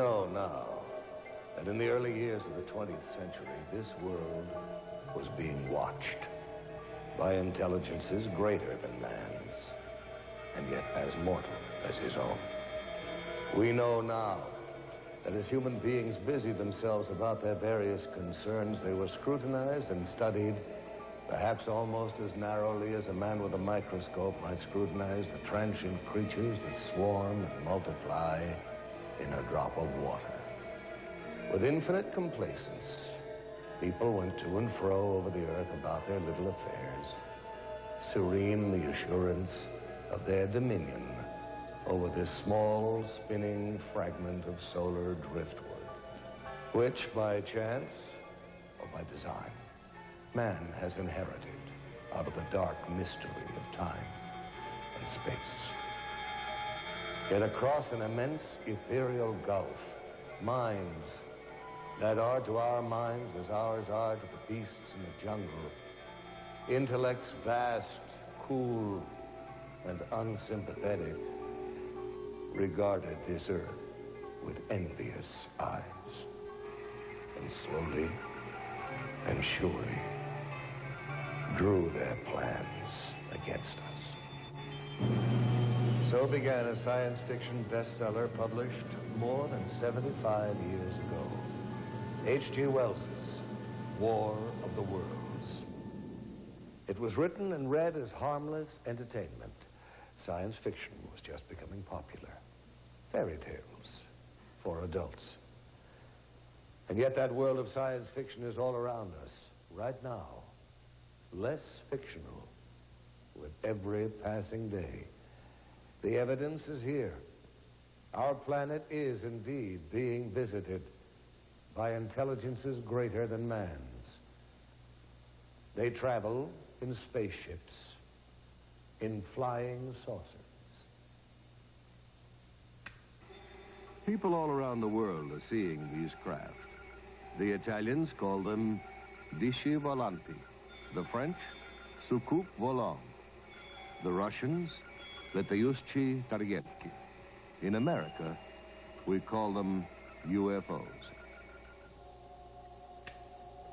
know now that in the early years of the 20th century, this world was being watched by intelligences greater than man's, and yet as mortal as his own. We know now that as human beings busied themselves about their various concerns, they were scrutinized and studied perhaps almost as narrowly as a man with a microscope might scrutinize the transient creatures that swarm and multiply in a drop of water. With infinite complacence, people went to and fro over the earth about their little affairs, serene in the assurance of their dominion over this small, spinning fragment of solar driftwood, which, by chance or by design, man has inherited out of the dark mystery of time and space. Yet across an immense ethereal gulf, minds that are to our minds as ours are to the beasts in the jungle, intellects vast, cool, and unsympathetic, regarded this earth with envious eyes, and slowly and surely drew their plans against us. So began a science fiction bestseller published more than 75 years ago, H.G. Wells's War of the Worlds. It was written and read as harmless entertainment. Science fiction was just becoming popular. Fairy tales for adults. And yet that world of science fiction is all around us right now, less fictional with every passing day. The evidence is here. Our planet is indeed being visited by intelligences greater than man's. They travel in spaceships, in flying saucers. People all around the world are seeing these craft. The Italians call them disci volanti, the French, soucoupe volant, the Russians, letayuschi targetki. In America, we call them UFOs.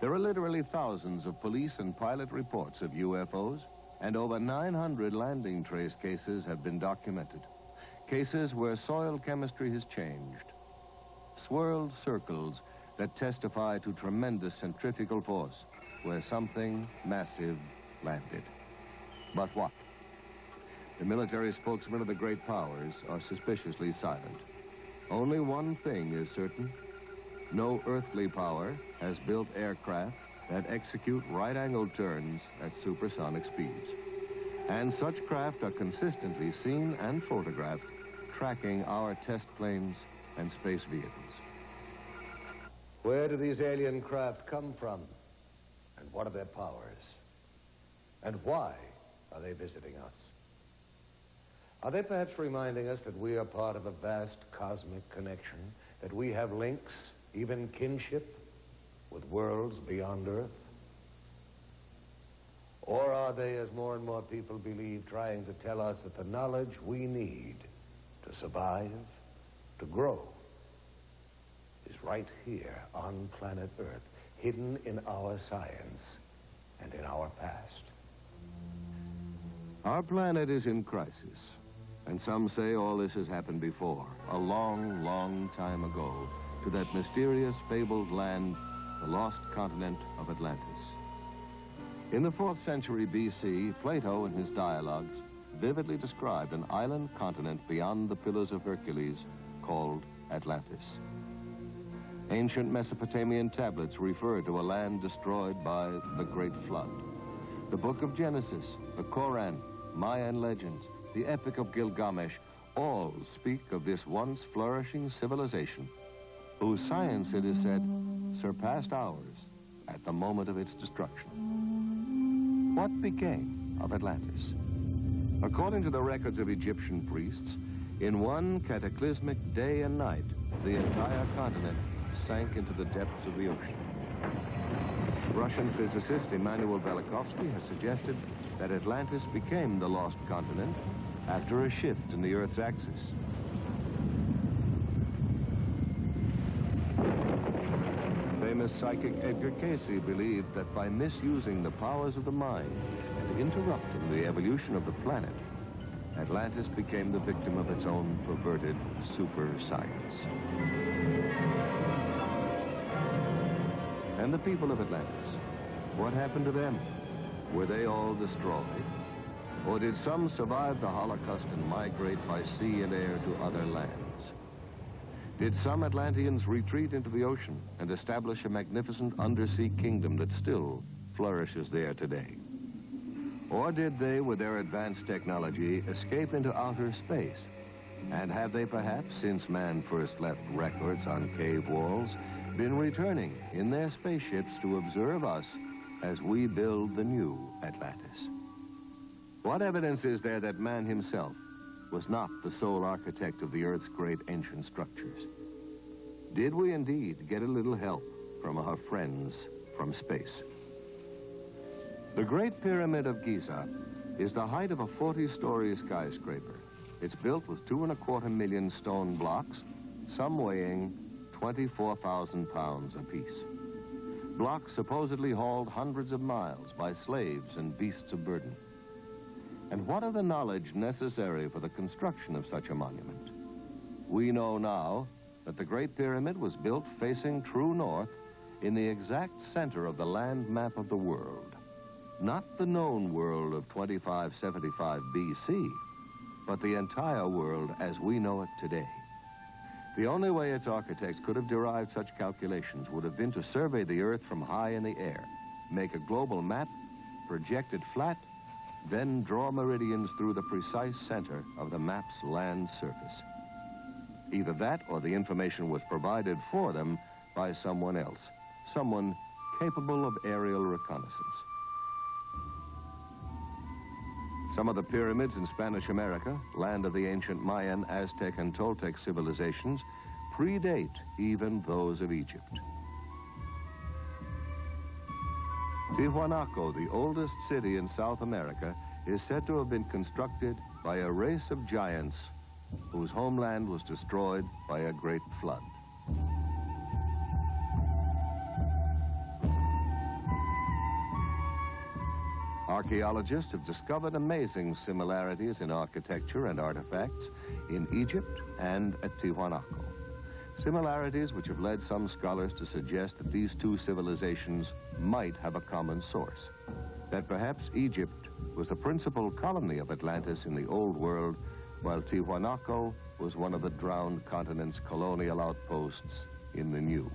There are literally thousands of police and pilot reports of UFOs, and over 900 landing trace cases have been documented. Cases where soil chemistry has changed. Swirled circles that testify to tremendous centrifugal force where something massive landed. But what? The military spokesmen of the great powers are suspiciously silent. Only one thing is certain. No earthly power has built aircraft that execute right-angled turns at supersonic speeds. And such craft are consistently seen and photographed tracking our test planes and space vehicles. Where do these alien craft come from? And what are their powers? And why are they visiting us? Are they perhaps reminding us that we are part of a vast cosmic connection, that we have links, even kinship, with worlds beyond Earth? Or are they, as more and more people believe, trying to tell us that the knowledge we need to survive, to grow, is right here on planet Earth, hidden in our science and in our past? Our planet is in crisis, and some say all this has happened before, a long, long time ago, to that mysterious, fabled land, the lost continent of Atlantis. In the 4th century B.C., Plato, in his dialogues, vividly described an island continent beyond the Pillars of Hercules called Atlantis. Ancient Mesopotamian tablets refer to a land destroyed by the Great Flood. The Book of Genesis, the Koran, Mayan legends, the Epic of Gilgamesh, all speak of this once flourishing civilization, whose science, it is said, surpassed ours at the moment of its destruction. What became of Atlantis? According to the records of Egyptian priests, in one cataclysmic day and night, the entire continent sank into the depths of the ocean. Russian physicist Immanuel Velikovsky has suggested that Atlantis became the lost continent after a shift in the Earth's axis. famous psychic Edgar Cayce believed that by misusing the powers of the mind and interrupting the evolution of the planet, Atlantis became the victim of its own perverted super science. And the people of Atlantis, what happened to them? Were they all destroyed? Or did some survive the Holocaust and migrate by sea and air to other lands? Did some Atlanteans retreat into the ocean and establish a magnificent undersea kingdom that still flourishes there today? Or did they, with their advanced technology, escape into outer space? And have they perhaps, since man first left records on cave walls, been returning in their spaceships to observe us as we build the new Atlantis? What evidence is there that man himself was not the sole architect of the Earth's great ancient structures? Did we indeed get a little help from our friends from space? The Great Pyramid of Giza is the height of a 40-story skyscraper. It's built with 2.25 million stone blocks, some weighing 24,000 pounds apiece. Blocks supposedly hauled hundreds of miles by slaves and beasts of burden. And what of the knowledge necessary for the construction of such a monument? We know now that the Great Pyramid was built facing true north in the exact center of the land map of the world. Not the known world of 2575 BC, but the entire world as we know it today. The only way its architects could have derived such calculations would have been to survey the Earth from high in the air, make a global map, project it flat, then draw meridians through the precise center of the map's land surface. Either that or the information was provided for them by someone else, someone capable of aerial reconnaissance. Some of the pyramids in Spanish America, land of the ancient Mayan, Aztec, and Toltec civilizations, predate even those of Egypt. Tiwanaku, the oldest city in South America, is said to have been constructed by a race of giants whose homeland was destroyed by a great flood. Archaeologists have discovered amazing similarities in architecture and artifacts in Egypt and at Tiwanaku. Similarities which have led some scholars to suggest that these two civilizations might have a common source. That perhaps Egypt was the principal colony of Atlantis in the Old World, while Tiwanaku was one of the drowned continent's colonial outposts in the New.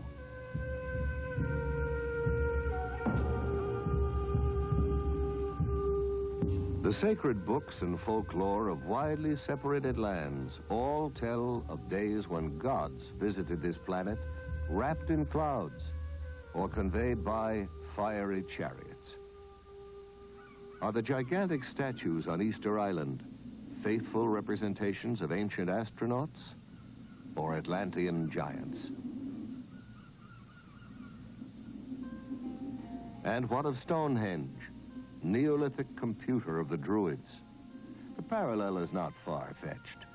The sacred books and folklore of widely separated lands all tell of days when gods visited this planet wrapped in clouds or conveyed by fiery chariots. Are the gigantic statues on Easter Island faithful representations of ancient astronauts or Atlantean giants? And what of Stonehenge, Neolithic computer of the Druids? The parallel is not far-fetched,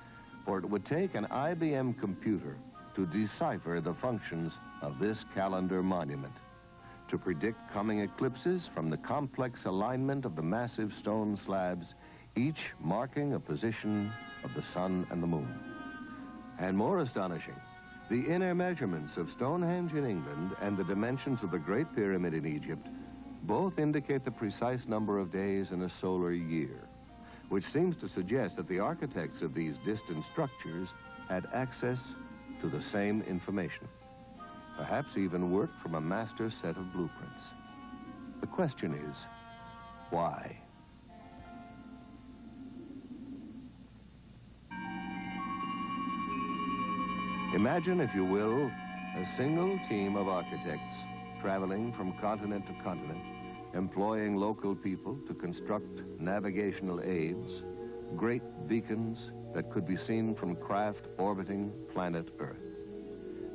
for it would take an IBM computer to decipher the functions of this calendar monument, to predict coming eclipses from the complex alignment of the massive stone slabs, each marking a position of the sun and the moon. And more astonishing, the inner measurements of Stonehenge in England and the dimensions of the Great Pyramid in Egypt both indicate the precise number of days in a solar year, which seems to suggest that the architects of these distant structures had access to the same information, perhaps even worked from a master set of blueprints. The question is, why? Imagine, if you will, a single team of architects traveling from continent to continent, employing local people to construct navigational aids, great beacons that could be seen from craft orbiting planet Earth.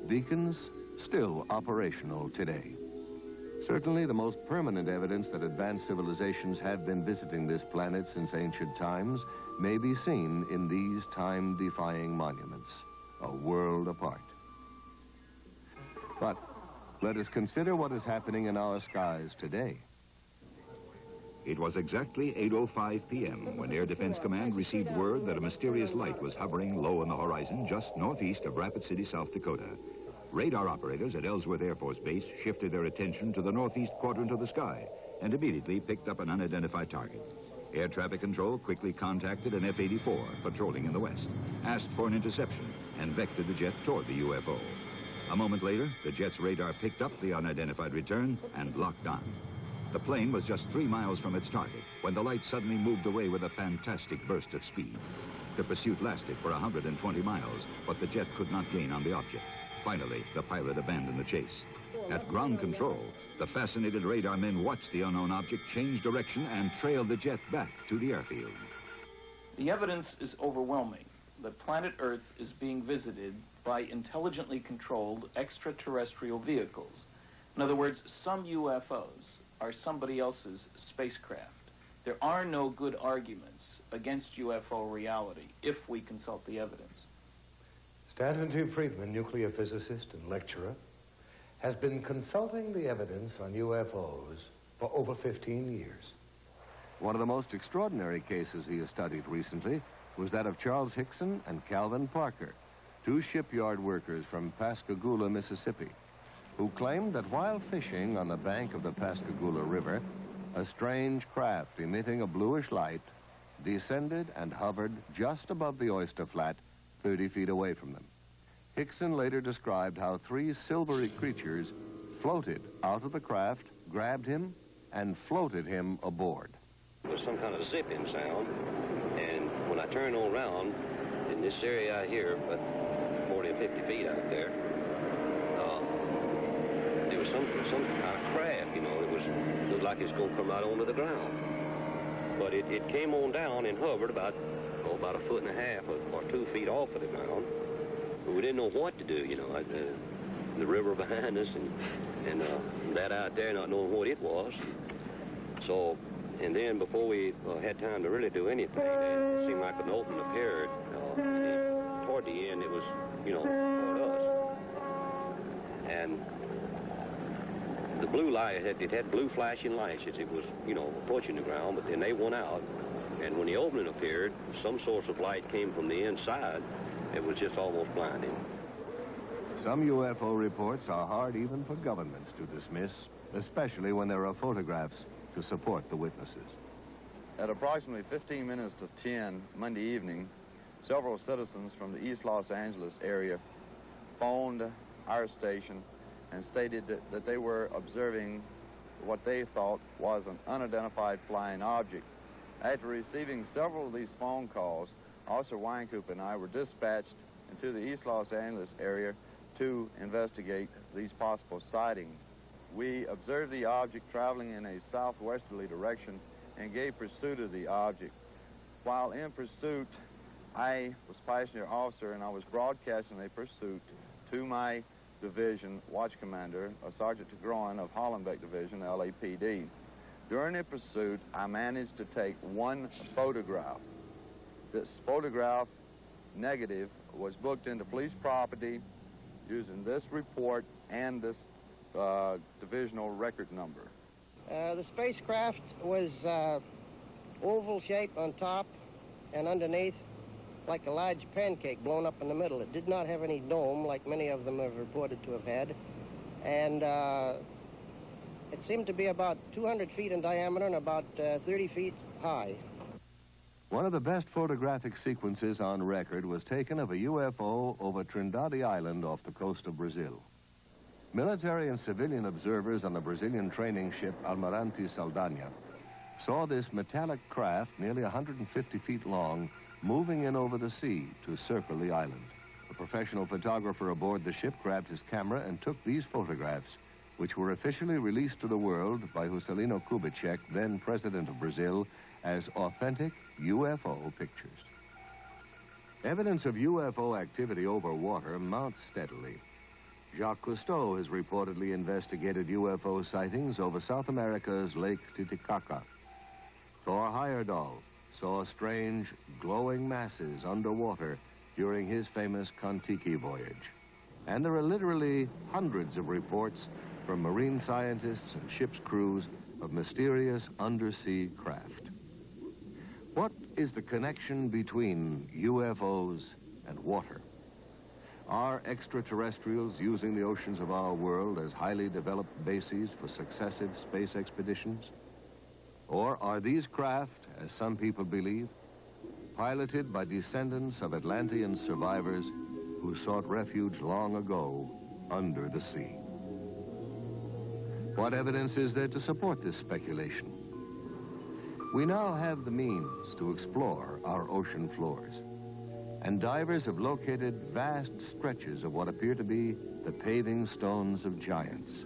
Beacons still operational today. Certainly the most permanent evidence that advanced civilizations have been visiting this planet since ancient times may be seen in these time-defying monuments, a world apart. But Let us consider what is happening in our skies today. It was exactly 8:05 p.m. when Air Defense Command received word that a mysterious light was hovering low on the horizon just northeast of Rapid City, South Dakota. Radar operators at Ellsworth Air Force Base shifted their attention to the northeast quadrant of the sky and immediately picked up an unidentified target. Air Traffic Control quickly contacted an F-84 patrolling in the west, asked for an interception, and vectored the jet toward the UFO. A moment later, the jet's radar picked up the unidentified return and locked on. The plane was just 3 miles from its target when the light suddenly moved away with a fantastic burst of speed. The pursuit lasted for 120 miles, but the jet could not gain on the object. Finally, the pilot abandoned the chase. At ground control, the fascinated radar men watched the unknown object change direction and trailed the jet back to the airfield. The evidence is overwhelming that planet Earth is being visited by intelligently controlled extraterrestrial vehicles. In other words, some UFOs are somebody else's spacecraft. There are no good arguments against UFO reality if we consult the evidence. Stanton T. Friedman, nuclear physicist and lecturer, has been consulting the evidence on UFOs for over 15 years. One of the most extraordinary cases he has studied recently was that of Charles Hickson and Calvin Parker, two shipyard workers from Pascagoula, Mississippi, who claimed that while fishing on the bank of the Pascagoula River, a strange craft emitting a bluish light descended and hovered just above the oyster flat 30 feet away from them. Hickson later described how 3 silvery creatures floated out of the craft, grabbed him, and floated him aboard. There was some kind of zipping sound, and when I turned around in this area out here, about 40 or 50 feet out there, there was some kind of craft, you know. It looked like it's going to come right onto the ground. But it came on down and hovered about a foot and a half or 2 feet off of the ground. But we didn't know what to do, you know. The river behind us and that out there not knowing what it was. So, and then before we had time to really do anything, it seemed like an opening appeared. Toward the end, it was, you know, toward us. And the blue light, it had blue flashing lights as it was, you know, approaching the ground, but then they went out. And when the opening appeared, some source of light came from the inside. It was just almost blinding. Some UFO reports are hard even for governments to dismiss, especially when there are photographs to support the witnesses. At approximately 15 minutes to 10 Monday evening, several citizens from the East Los Angeles area phoned our station and stated that they were observing what they thought was an unidentified flying object. After receiving several of these phone calls, Officer Weinkoop and I were dispatched into the East Los Angeles area to investigate these possible sightings. We observed the object traveling in a southwesterly direction and gave pursuit of the object. While in pursuit, I was passenger officer and I was broadcasting a pursuit to my division watch commander, Sergeant Tigroin of Hollenbeck Division, LAPD. During the pursuit, I managed to take one photograph. This photograph negative was booked into police property using this report and this divisional record number. The spacecraft was oval shape on top and underneath, like a large pancake blown up in the middle. It did not have any dome like many of them have reported to have had. And it seemed to be about 200 feet in diameter and about 30 feet high. One of the best photographic sequences on record was taken of a UFO over Trindade Island off the coast of Brazil. Military and civilian observers on the Brazilian training ship Almirante Saldanha saw this metallic craft nearly 150 feet long moving in over the sea to circle the island. A professional photographer aboard the ship grabbed his camera and took these photographs, which were officially released to the world by Juscelino Kubitschek, then president of Brazil, as authentic UFO pictures. Evidence of UFO activity over water mounts steadily. Jacques Cousteau has reportedly investigated UFO sightings over South America's Lake Titicaca. Thor Heyerdahl saw strange glowing masses underwater during his famous Kon-Tiki voyage. And there are literally hundreds of reports from marine scientists and ship's crews of mysterious undersea craft. What is the connection between UFOs and water? Are extraterrestrials using the oceans of our world as highly developed bases for successive space expeditions? Or are these craft, as some people believe, piloted by descendants of Atlantean survivors who sought refuge long ago under the sea? What evidence is there to support this speculation? We now have the means to explore our ocean floors, and divers have located vast stretches of what appear to be the paving stones of giants.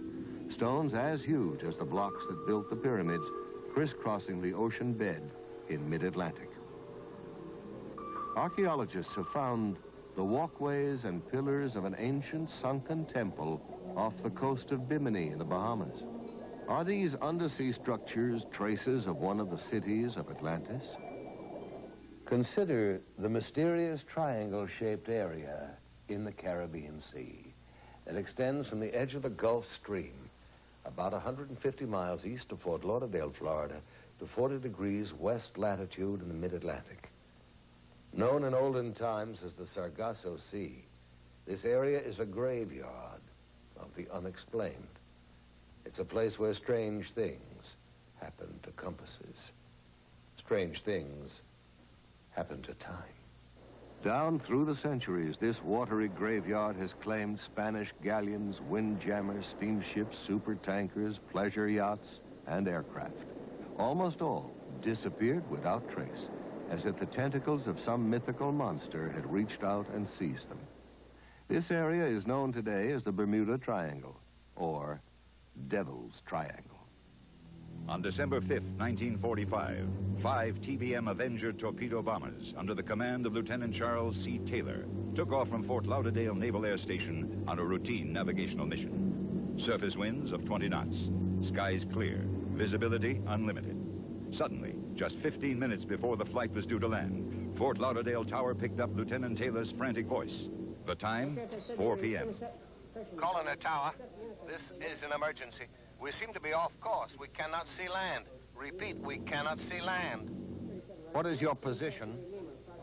Stones as huge as the blocks that built the pyramids, crisscrossing the ocean bed in mid-Atlantic. Archaeologists have found the walkways and pillars of an ancient sunken temple off the coast of Bimini in the Bahamas. Are these undersea structures traces of one of the cities of Atlantis? Consider the mysterious triangle-shaped area in the Caribbean Sea that extends from the edge of the Gulf Stream about 150 miles east of Fort Lauderdale, Florida, to 40 degrees west latitude in the mid-Atlantic. Known in olden times as the Sargasso Sea, this area is a graveyard of the unexplained. It's a place where strange things happen to compasses. Strange things happen to time. Down through the centuries, this watery graveyard has claimed Spanish galleons, windjammers, steamships, supertankers, pleasure yachts, and aircraft. Almost all disappeared without trace, as if the tentacles of some mythical monster had reached out and seized them. This area is known today as the Bermuda Triangle, or Devil's Triangle. On December 5th, 1945, 5 TBM Avenger torpedo bombers under the command of Lieutenant Charles C. Taylor took off from Fort Lauderdale Naval Air Station on a routine navigational mission. Surface winds of 20 knots, skies clear, visibility unlimited. Suddenly, just 15 minutes before the flight was due to land, Fort Lauderdale Tower picked up Lieutenant Taylor's frantic voice. The time, 4 p.m. Calling the tower. This is an emergency. We seem to be off course. We cannot see land. Repeat, we cannot see land. What is your position?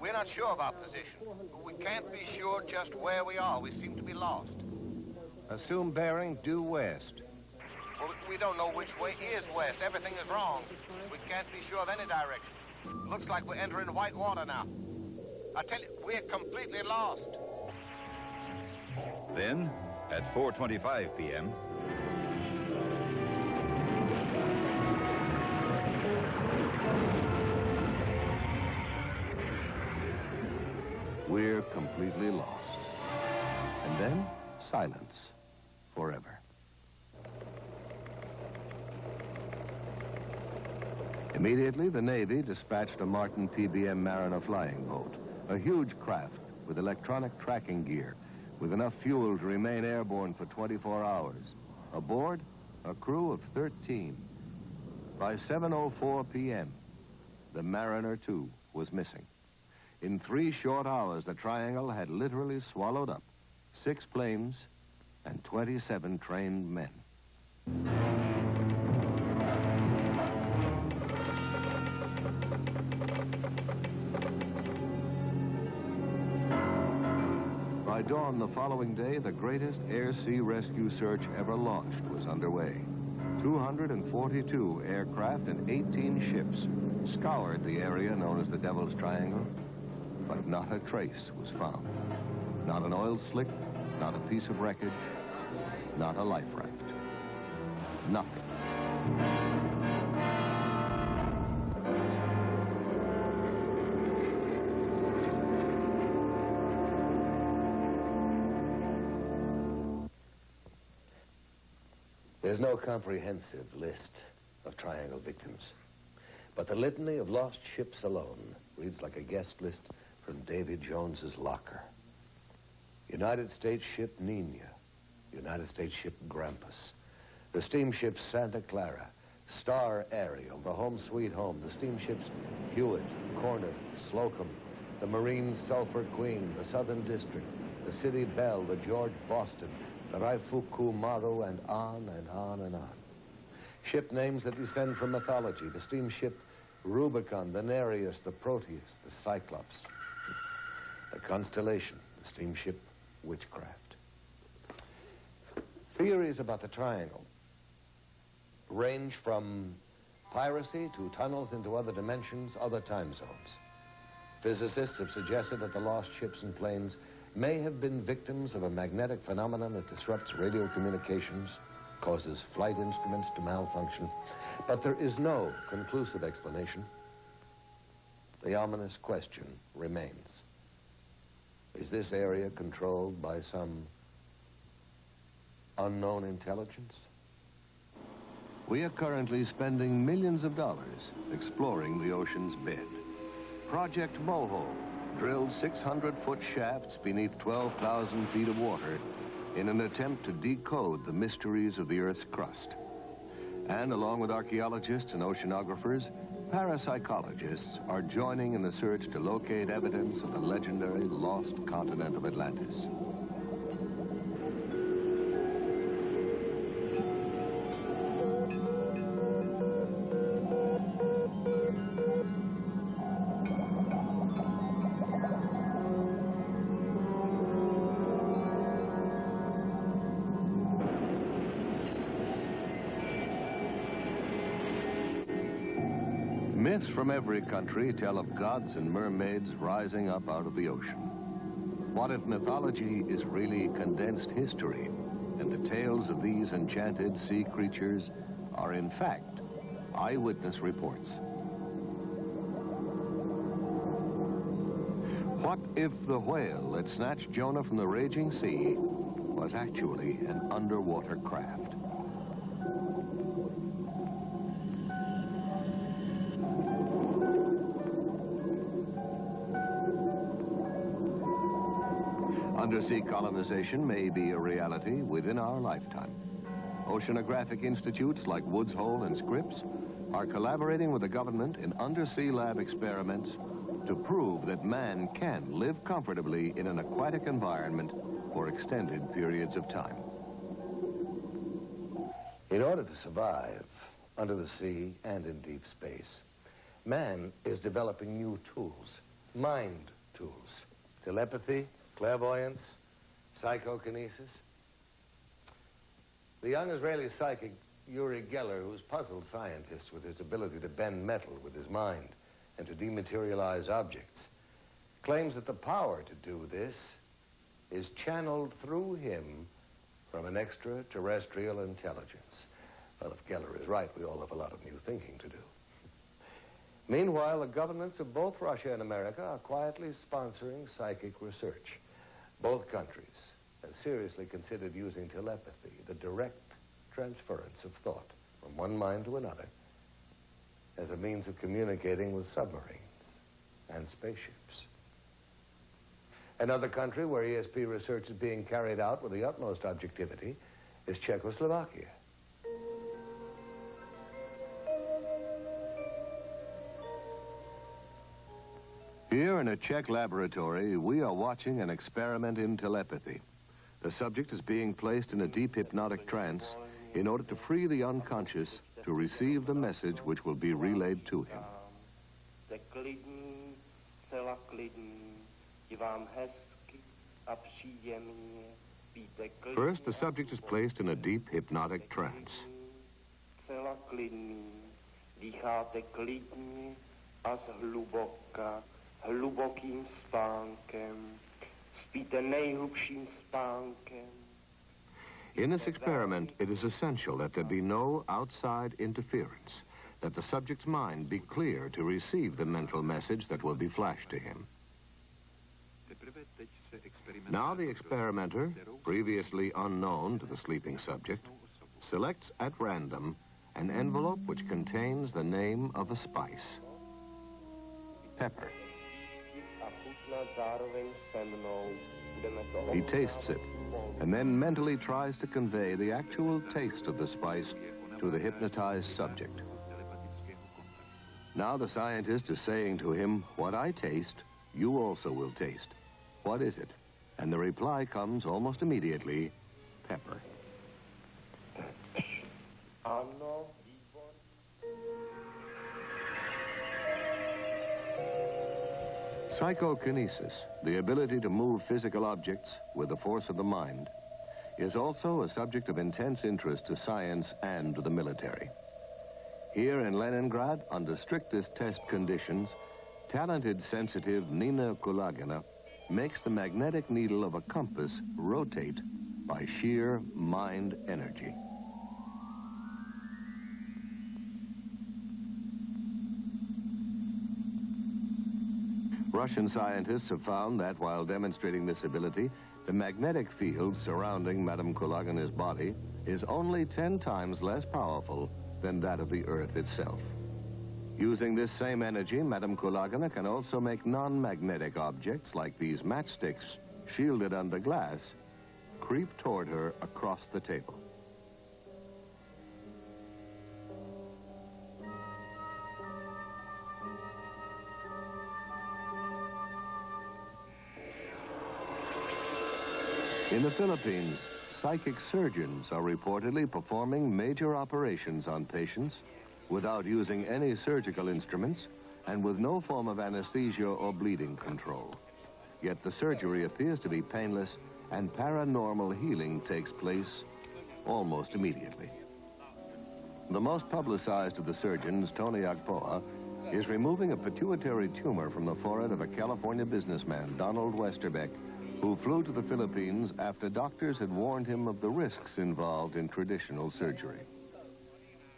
We're not sure of our position. We can't be sure just where we are. We seem to be lost. Assume bearing due west. Well, we don't know which way is west. Everything is wrong. We can't be sure of any direction. Looks like we're entering white water now. I tell you, we're completely lost. Then, at 4:25 p.m., we're completely lost. And then, silence. Forever. Immediately, the Navy dispatched a Martin PBM Mariner flying boat, a huge craft with electronic tracking gear, with enough fuel to remain airborne for 24 hours. Aboard, a crew of 13. By 7:04 p.m., the Mariner 2 was missing. In 3 short hours, the Triangle had literally swallowed up 6 planes and 27 trained men. By dawn the following day, the greatest air-sea rescue search ever launched was underway. 242 aircraft and 18 ships scoured the area known as the Devil's Triangle, but not a trace was found. Not an oil slick, not a piece of wreckage, not a life raft. Nothing. There's no comprehensive list of Triangle victims, but the litany of lost ships alone reads like a guest list from Davy Jones's locker. United States ship Nina, United States ship Grampus, the steamships Santa Clara, Star Ariel, the Home Sweet Home, the steamships Hewitt, Corner, Slocum, the Marine Sulphur Queen, the Southern District, the City Bell, the George Boston, the Raifuku Maru, and on and on and on. Ship names that descend from mythology, the steamship Rubicon, the Nereus, the Proteus, the Cyclops, the Constellation, the steamship Witchcraft. Theories about the triangle range from piracy to tunnels into other dimensions, other time zones. Physicists have suggested that the lost ships and planes may have been victims of a magnetic phenomenon that disrupts radio communications, causes flight instruments to malfunction, but there is no conclusive explanation. The ominous question remains. Is this area controlled by some unknown intelligence? We are currently spending millions of dollars exploring the ocean's bed. Project Moho drilled 600-foot shafts beneath 12,000 feet of water in an attempt to decode the mysteries of the Earth's crust. And along with archaeologists and oceanographers, parapsychologists are joining in the search to locate evidence of the legendary lost continent of Atlantis. Myths from every country tell of gods and mermaids rising up out of the ocean. What if mythology is really condensed history, and the tales of these enchanted sea creatures are in fact eyewitness reports? What if the whale that snatched Jonah from the raging sea was actually an underwater craft? Undersea colonization may be a reality within our lifetime. Oceanographic institutes like Woods Hole and Scripps are collaborating with the government in undersea lab experiments to prove that man can live comfortably in an aquatic environment for extended periods of time. In order to survive under the sea and in deep space, man is developing new tools, mind tools, telepathy, clairvoyance, psychokinesis. The young Israeli psychic Uri Geller, who's puzzled scientists with his ability to bend metal with his mind and to dematerialize objects, claims that the power to do this is channeled through him from an extraterrestrial intelligence. Well, if Geller is right, we all have a lot of new thinking to do. Meanwhile, the governments of both Russia and America are quietly sponsoring psychic research. Both countries have seriously considered using telepathy, the direct transference of thought from one mind to another, as a means of communicating with submarines and spaceships. Another country where ESP research is being carried out with the utmost objectivity is Czechoslovakia. Here in a Czech laboratory, we are watching an experiment in telepathy. The subject is being placed in a deep hypnotic trance in order to free the unconscious to receive the message which will be relayed to him. First, the subject is placed in a deep hypnotic trance. Hlubokým spánkem, spíte nejhlubším spánkem. In this experiment, it is essential that there be no outside interference, that the subject's mind be clear to receive the mental message that will be flashed to him. Now the experimenter, previously unknown to the sleeping subject, selects at random an envelope which contains the name of a spice. Pepper. He tastes it, and then mentally tries to convey the actual taste of the spice to the hypnotized subject. Now the scientist is saying to him, what I taste, you also will taste. What is it? And the reply comes almost immediately, pepper. Psychokinesis, the ability to move physical objects with the force of the mind, is also a subject of intense interest to science and to the military. Here in Leningrad, under strictest test conditions, talented, sensitive Nina Kulagina makes the magnetic needle of a compass rotate by sheer mind energy. Russian scientists have found that while demonstrating this ability, the magnetic field surrounding Madame Kulagina's body is only 10 times less powerful than that of the Earth itself. Using this same energy, Madame Kulagina can also make non-magnetic objects like these matchsticks, shielded under glass, creep toward her across the table. In the Philippines, psychic surgeons are reportedly performing major operations on patients without using any surgical instruments and with no form of anesthesia or bleeding control. Yet the surgery appears to be painless and paranormal healing takes place almost immediately. The most publicized of the surgeons, Tony Agpoa, is removing a pituitary tumor from the forehead of a California businessman, Donald Westerbeck, who flew to the Philippines after doctors had warned him of the risks involved in traditional surgery.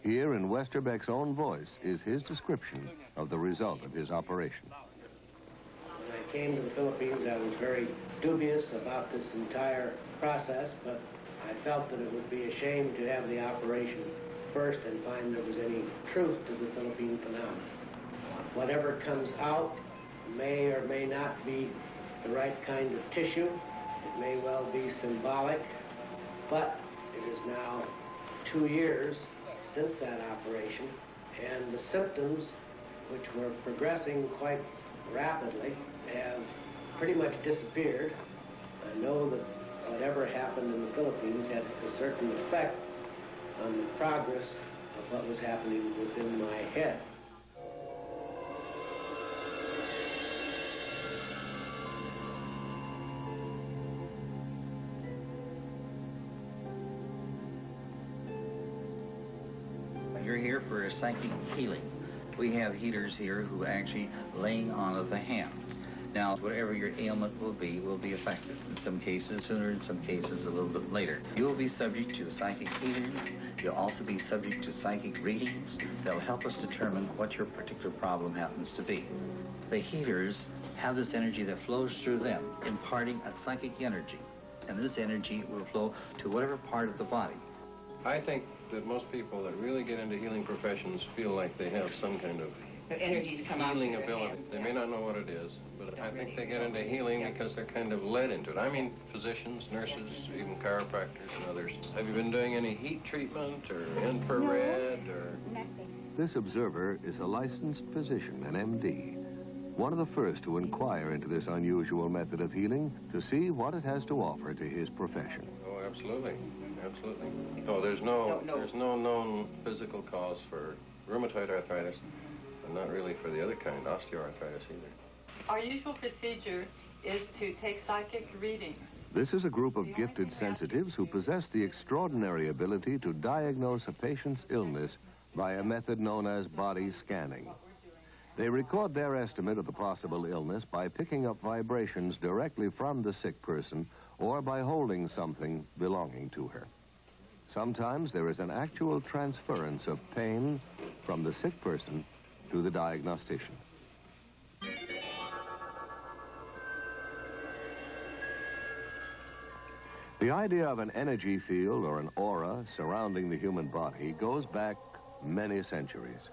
Here, in Westerbeck's own voice, is his description of the result of his operation. When I came to the Philippines, I was very dubious about this entire process, but I felt that it would be a shame to have the operation first and find there was any truth to the Philippine phenomenon. Whatever comes out may or may not be the right kind of tissue. It may well be symbolic, but it is now 2 years since that operation, and the symptoms, which were progressing quite rapidly, have pretty much disappeared. I know that whatever happened in the Philippines had a certain effect on the progress of what was happening within my head. You're here for a psychic healing. We have healers here who are actually laying on of the hands. Now, whatever your ailment will be affected. In some cases sooner, in some cases a little bit later. You will be subject to psychic healing. You'll also be subject to psychic readings. They'll help us determine what your particular problem happens to be. The healers have this energy that flows through them, imparting a psychic energy. And this energy will flow to whatever part of the body. I think that most people that really get into healing professions feel like they have some kind of energies come out healing ability. They may not know what it is, but I think they get into healing because they're kind of led into it. I mean, physicians, nurses, even chiropractors and others. Have you been doing any heat treatment or infrared or? This observer is a licensed physician, an MD, one of the first to inquire into this unusual method of healing to see what it has to offer to his profession. Oh, absolutely. Absolutely. Oh, there's no known physical cause for rheumatoid arthritis, and not really for the other kind, osteoarthritis either. Our usual procedure is to take psychic readings. This is a group of gifted sensitives who possess the extraordinary ability to diagnose a patient's illness by a method known as body scanning. They record their estimate of the possible illness by picking up vibrations directly from the sick person or by holding something belonging to her. Sometimes there is an actual transference of pain from the sick person to the diagnostician. The idea of an energy field or an aura surrounding the human body goes back many centuries.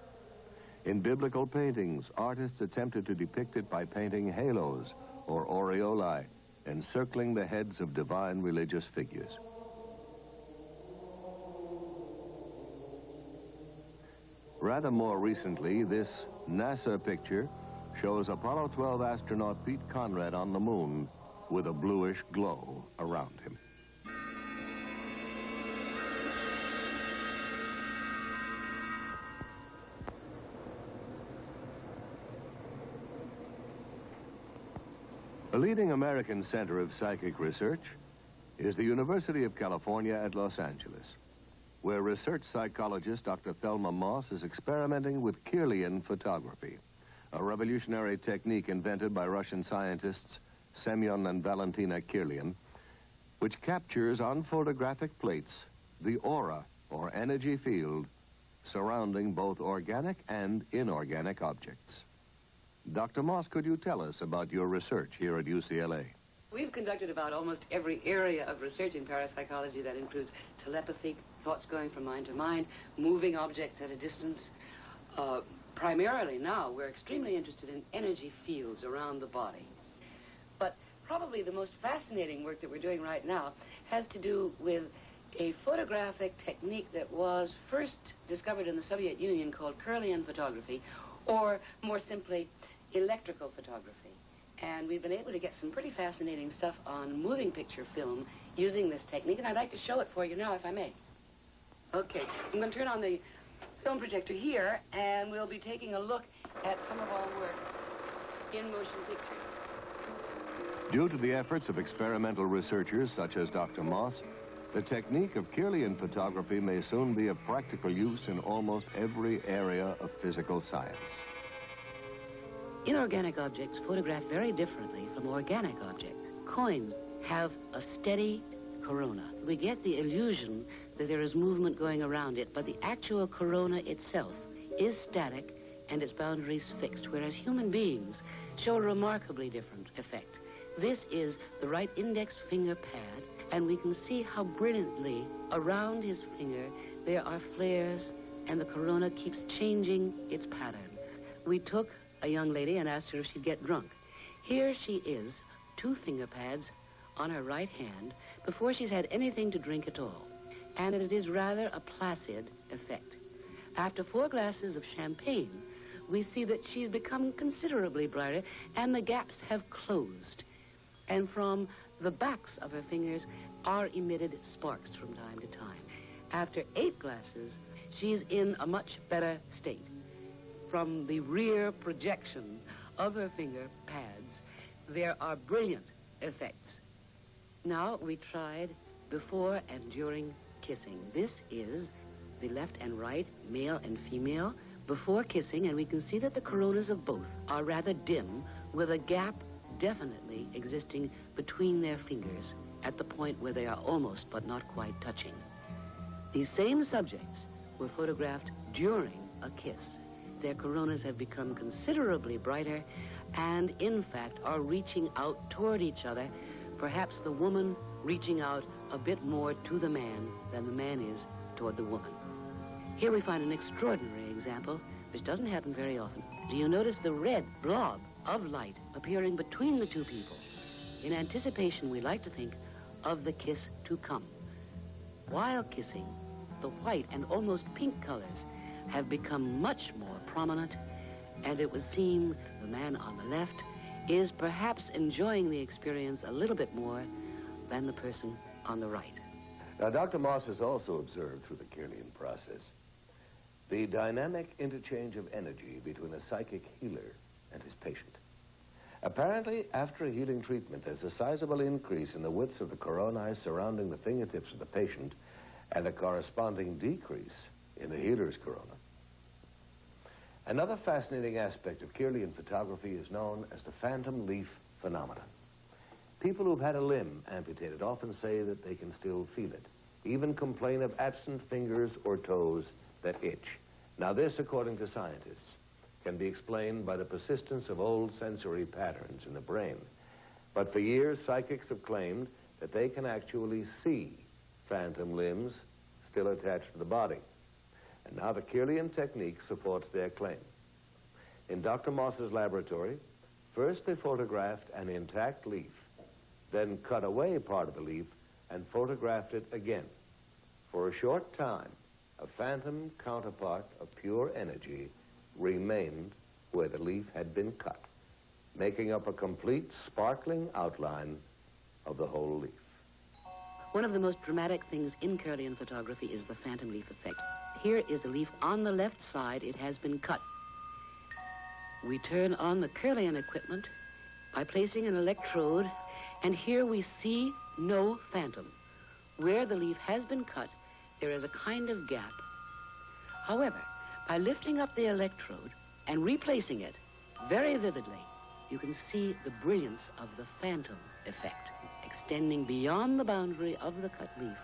In biblical paintings, artists attempted to depict it by painting halos or aureolae encircling the heads of divine religious figures. Rather more recently, this NASA picture shows Apollo 12 astronaut Pete Conrad on the moon with a bluish glow around him. A leading American center of psychic research is the University of California at Los Angeles, where research psychologist Dr. Thelma Moss is experimenting with Kirlian photography, a revolutionary technique invented by Russian scientists Semyon and Valentina Kirlian, which captures on photographic plates the aura or energy field surrounding both organic and inorganic objects. Dr. Moss, could you tell us about your research here at UCLA? We've conducted about almost every area of research in parapsychology. That includes telepathy, thoughts going from mind to mind, moving objects at a distance. Primarily now, we're extremely interested in energy fields around the body. But probably the most fascinating work that we're doing right now has to do with a photographic technique that was first discovered in the Soviet Union called Kirlian photography, or more simply, electrical photography. And we've been able to get some pretty fascinating stuff on moving picture film using this technique, and I'd like to show it for you now, if I may. Okay, I'm going to turn on the film projector here, and we'll be taking a look at some of our work in motion pictures. Due to the efforts of experimental researchers such as Dr. Moss, the technique of Kirlian photography may soon be of practical use in almost every area of physical science. Inorganic objects photograph very differently from organic objects. Coins have a steady corona. We get the illusion that there is movement going around it, but the actual corona itself is static and its boundaries fixed, whereas human beings show a remarkably different effect. This is the right index finger pad, and we can see how brilliantly around his finger there are flares, and the corona keeps changing its pattern. We took a young lady and asked her if she'd get drunk. Here she is, 2 finger pads on her right hand before she's had anything to drink at all. And it is rather a placid effect. After 4 glasses of champagne, we see that she's become considerably brighter and the gaps have closed. And from the backs of her fingers are emitted sparks from time to time. After 8 glasses, she's in a much better state. From the rear projection of her finger pads, there are brilliant effects. Now we tried before and during kissing. This is the left and right, male and female, before kissing, and we can see that the coronas of both are rather dim, with a gap definitely existing between their fingers at the point where they are almost but not quite touching. These same subjects were photographed during a kiss. Their coronas have become considerably brighter and, in fact, are reaching out toward each other, perhaps the woman reaching out a bit more to the man than the man is toward the woman. Here we find an extraordinary example, which doesn't happen very often. Do you notice the red blob of light appearing between the 2 people? In anticipation, we like to think of the kiss to come. While kissing, the white and almost pink colors have become much more prominent, and it would seem the man on the left is perhaps enjoying the experience a little bit more than the person on the right. Now, Dr. Moss has also observed through the Kirlian process the dynamic interchange of energy between a psychic healer and his patient. Apparently, after a healing treatment, there's a sizable increase in the width of the coronae surrounding the fingertips of the patient and a corresponding decrease in the healer's corona. Another fascinating aspect of Kirlian photography is known as the phantom leaf phenomenon. People who've had a limb amputated often say that they can still feel it, even complain of absent fingers or toes that itch. Now this, according to scientists, can be explained by the persistence of old sensory patterns in the brain. But for years, psychics have claimed that they can actually see phantom limbs still attached to the body. And now the Kirlian technique supports their claim. In Dr. Moss's laboratory, first they photographed an intact leaf, then cut away part of the leaf and photographed it again. For a short time, a phantom counterpart of pure energy remained where the leaf had been cut, making up a complete sparkling outline of the whole leaf. One of the most dramatic things in Kirlian photography is the phantom leaf effect. Here is a leaf on the left side. It has been cut. We turn on the Kirlian equipment by placing an electrode, and here we see no phantom. Where the leaf has been cut, there is a kind of gap. However, by lifting up the electrode and replacing it very vividly, you can see the brilliance of the phantom effect. Extending beyond the boundary of the cut leaf,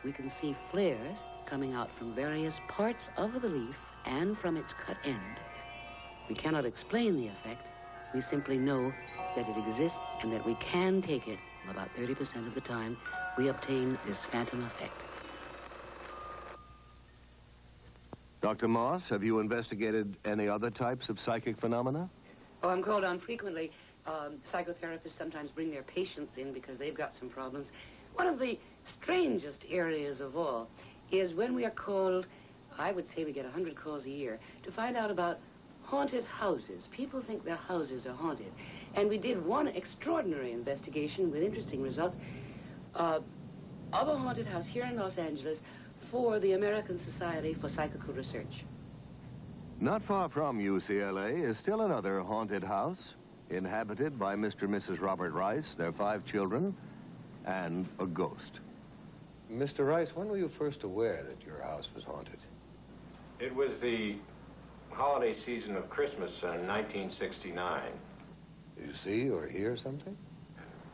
we can see flares coming out from various parts of the leaf and from its cut end. We cannot explain the effect. We simply know that it exists and that we can take it. About 30% of the time, we obtain this phantom effect. Dr. Moss, have you investigated any other types of psychic phenomena? Oh, I'm called on frequently. Psychotherapists sometimes bring their patients in because they've got some problems. One of the strangest areas of all is when we are called, I would say we get 100 calls a year, to find out about haunted houses. People think their houses are haunted. And we did one extraordinary investigation with interesting results of a haunted house here in Los Angeles for the American Society for Psychical Research. Not far from UCLA is still another haunted house, inhabited by Mr. and Mrs. Robert Rice, their 5 children, and a ghost. Mr. Rice, when were you first aware that your house was haunted? It was the holiday season of Christmas in 1969. Did you see or hear something?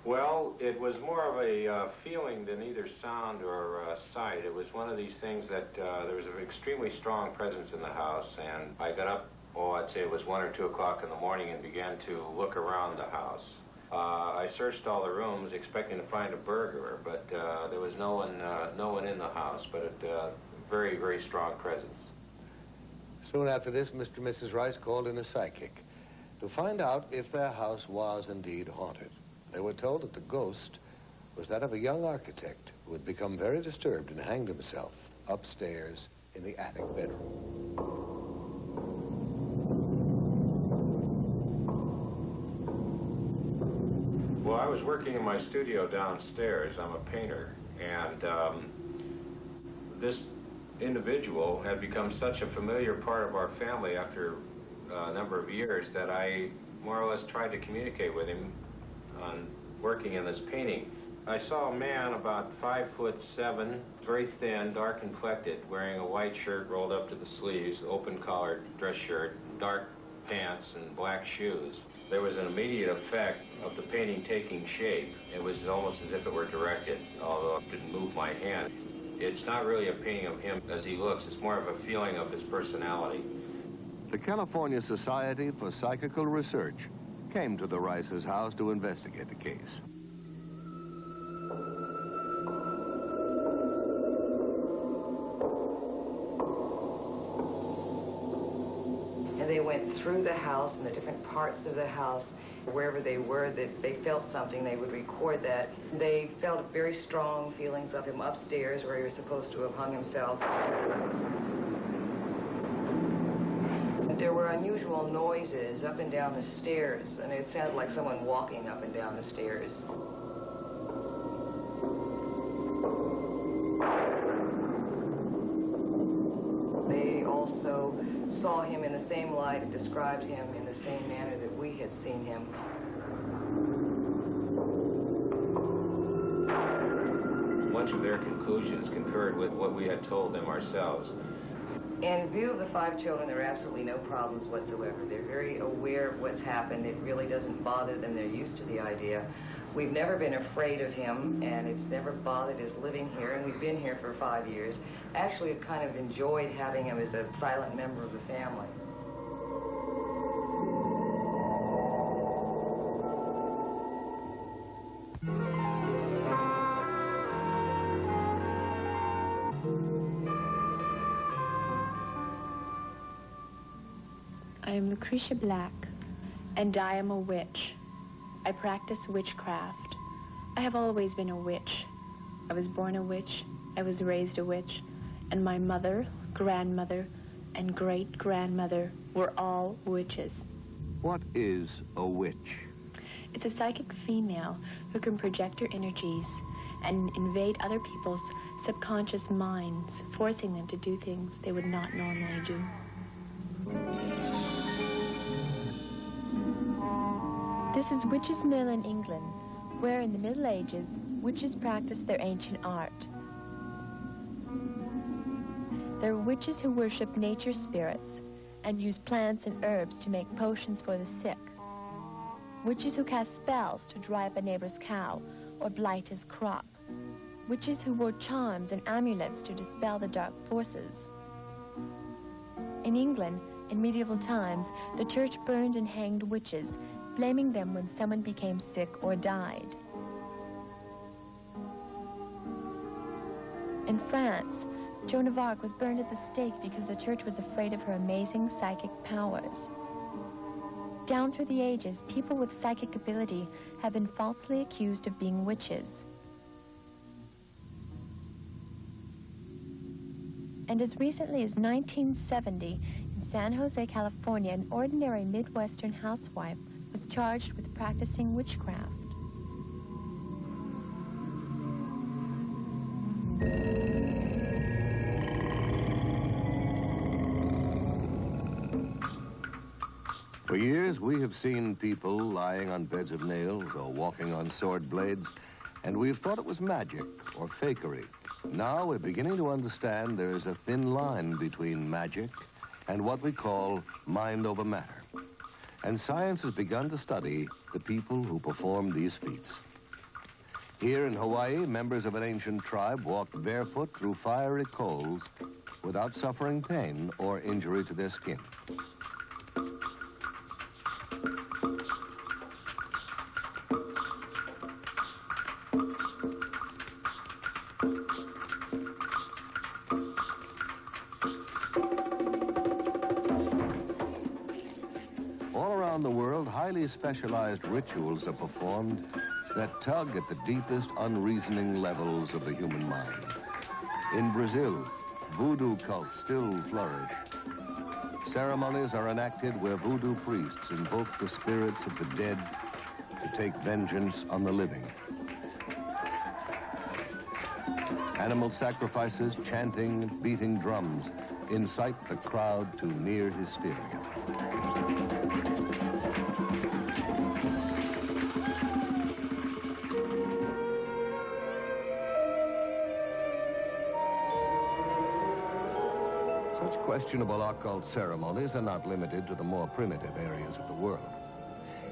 Well, it was more of a feeling than either sound or sight. It was one of these things that there was an extremely strong presence in the house, and I got up, I'd say it was 1 or 2 o'clock in the morning, and began to look around the house. I searched all the rooms expecting to find a burglar, but there was no one in the house, but a very, very strong presence. Soon after this, Mr. and Mrs. Rice called in a psychic to find out if their house was indeed haunted. They were told that the ghost was that of a young architect who had become very disturbed and hanged himself upstairs in the attic bedroom. Well, I was working in my studio downstairs. I'm a painter, and this individual had become such a familiar part of our family after a number of years that I more or less tried to communicate with him on working in this painting. I saw a man about 5'7", very thin, dark complected, wearing a white shirt rolled up to the sleeves, open collared dress shirt, dark pants, and black shoes. There was an immediate effect of the painting taking shape. It was almost as if it were directed, although it didn't move my hand. It's not really a painting of him as he looks. It's more of a feeling of his personality. The California Society for Psychical Research came to the Rice's house to investigate the case. And they went through the house and the different parts of the house. Wherever they were, that they felt something, they would record that. They felt very strong feelings of him upstairs where he was supposed to have hung himself. There were unusual noises up and down the stairs, and it sounded like someone walking up and down the stairs. They also saw him in the same light and described him in the same manner that we had seen him. Much of their conclusions concurred with what we had told them ourselves. In view of the 5 children, there are absolutely no problems whatsoever. They're very aware of what's happened. It really doesn't bother them. They're used to the idea. We've never been afraid of him, and it's never bothered us living here, and we've been here for 5 years. Actually, we've kind of enjoyed having him as a silent member of the family. I am Lucretia Black, and I am a witch. I practice witchcraft. I have always been a witch. I was born a witch, I was raised a witch, and my mother, grandmother, and great-grandmother were all witches. What is a witch? It's a psychic female who can project her energies and invade other people's subconscious minds, forcing them to do things they would not normally do. This is Witches' Mill in England, where in the Middle Ages, witches practiced their ancient art. There are witches who worship nature spirits and use plants and herbs to make potions for the sick. Witches who cast spells to dry up a neighbor's cow or blight his crop. Witches who wore charms and amulets to dispel the dark forces. In England, in medieval times, the church burned and hanged witches, blaming them when someone became sick or died. In France, Joan of Arc was burned at the stake because the church was afraid of her amazing psychic powers. Down through the ages, people with psychic ability have been falsely accused of being witches. And as recently as 1970, in San Jose, California, an ordinary Midwestern housewife was charged with practicing witchcraft. For years, we have seen people lying on beds of nails or walking on sword blades, and we've thought it was magic or fakery. Now we're beginning to understand there is a thin line between magic and what we call mind over matter. And science has begun to study the people who perform these feats. Here in Hawaii, members of an ancient tribe walked barefoot through fiery coals without suffering pain or injury to their skin. Highly specialized rituals are performed that tug at the deepest unreasoning levels of the human mind. In Brazil, voodoo cults still flourish. Ceremonies are enacted where voodoo priests invoke the spirits of the dead to take vengeance on the living. Animal sacrifices, chanting, beating drums incite the crowd to near hysteria. Questionable occult ceremonies are not limited to the more primitive areas of the world.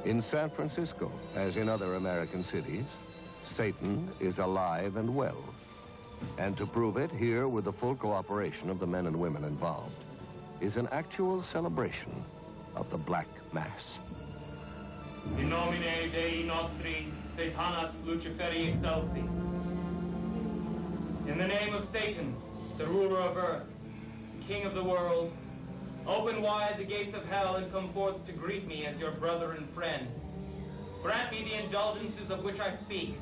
In San Francisco, as in other American cities, Satan is alive and well. And to prove it, here, with the full cooperation of the men and women involved, is an actual celebration of the Black Mass. In nomine Dei nostri, Satanas Luciferi excelsi. In the name of Satan, the ruler of earth, King of the world, open wide the gates of hell and come forth to greet me as your brother and friend. Grant me the indulgences of which I speak,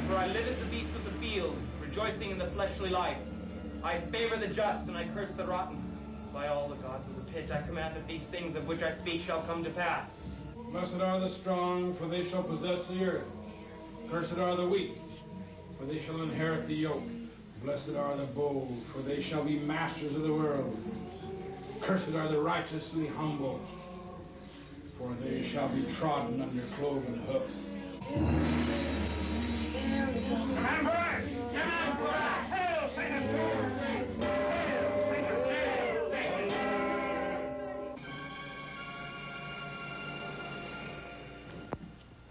for I live as the beast of the field, rejoicing in the fleshly life. I favor the just and I curse the rotten. By all the gods of the pit, I command that these things of which I speak shall come to pass. Blessed are the strong, for they shall possess the earth. Cursed are the weak, for they shall inherit the yoke. Blessed are the bold, for they shall be masters of the world. Cursed are the righteously humble, for they shall be trodden under cloven hoofs. Command for us! Command for us! Hail, Satan! Hail, Satan! Hail, Satan!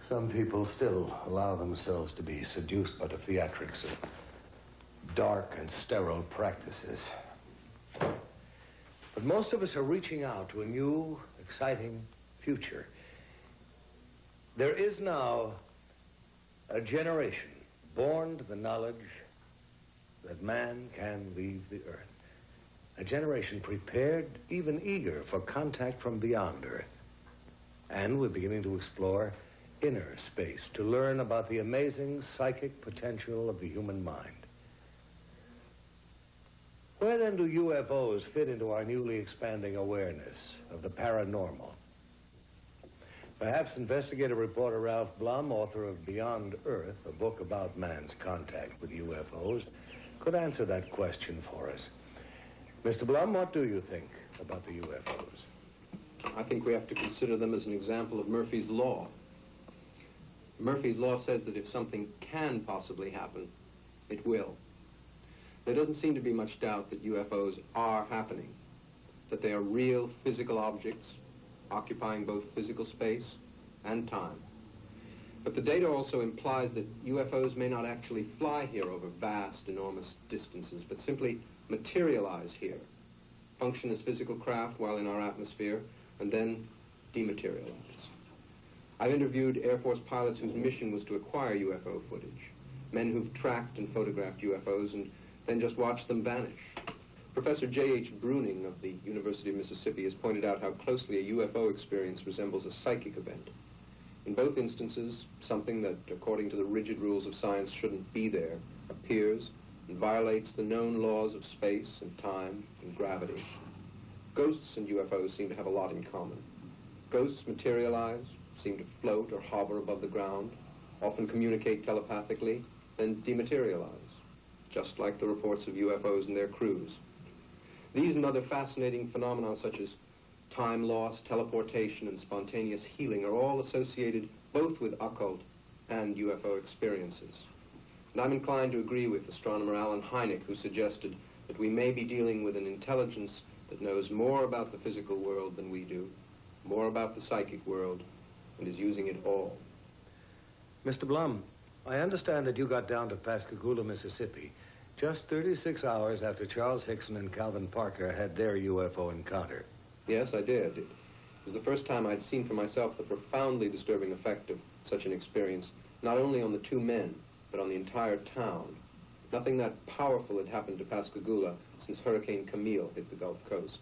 Some people still allow themselves to be seduced by the theatrics of dark and sterile practices. But most of us are reaching out to a new, exciting future. There is now a generation born to the knowledge that man can leave the earth. A generation prepared, even eager, for contact from beyond Earth. And we're beginning to explore inner space to learn about the amazing psychic potential of the human mind. Where then do UFOs fit into our newly expanding awareness of the paranormal? Perhaps investigative reporter Ralph Blum, author of Beyond Earth, a book about man's contact with UFOs, could answer that question for us. Mr. Blum, what do you think about the UFOs? I think we have to consider them as an example of Murphy's Law. Murphy's Law says that if something can possibly happen, it will. There doesn't seem to be much doubt that UFOs are happening, that they are real physical objects occupying both physical space and time. But the data also implies that UFOs may not actually fly here over vast, enormous distances, but simply materialize here, function as physical craft while in our atmosphere, and then dematerialize. I've interviewed Air Force pilots whose mission was to acquire UFO footage, men who've tracked and photographed UFOs and then just watched them vanish. Professor J.H. Bruning of the University of Mississippi has pointed out how closely a UFO experience resembles a psychic event. In both instances, something that, according to the rigid rules of science, shouldn't be there, appears and violates the known laws of space and time and gravity. Ghosts and UFOs seem to have a lot in common. Ghosts materialize, seem to float or hover above the ground, often communicate telepathically, then dematerialize, just like the reports of UFOs and their crews. These and other fascinating phenomena such as time loss, teleportation, and spontaneous healing are all associated both with occult and UFO experiences. And I'm inclined to agree with astronomer Alan Hynek, who suggested that we may be dealing with an intelligence that knows more about the physical world than we do, more about the psychic world, and is using it all. Mr. Blum, I understand that you got down to Pascagoula, Mississippi, just 36 hours after Charles Hickson and Calvin Parker had their UFO encounter. Yes, I did. It was the first time I'd seen for myself the profoundly disturbing effect of such an experience, not only on the two men, but on the entire town. Nothing that powerful had happened to Pascagoula since Hurricane Camille hit the Gulf Coast.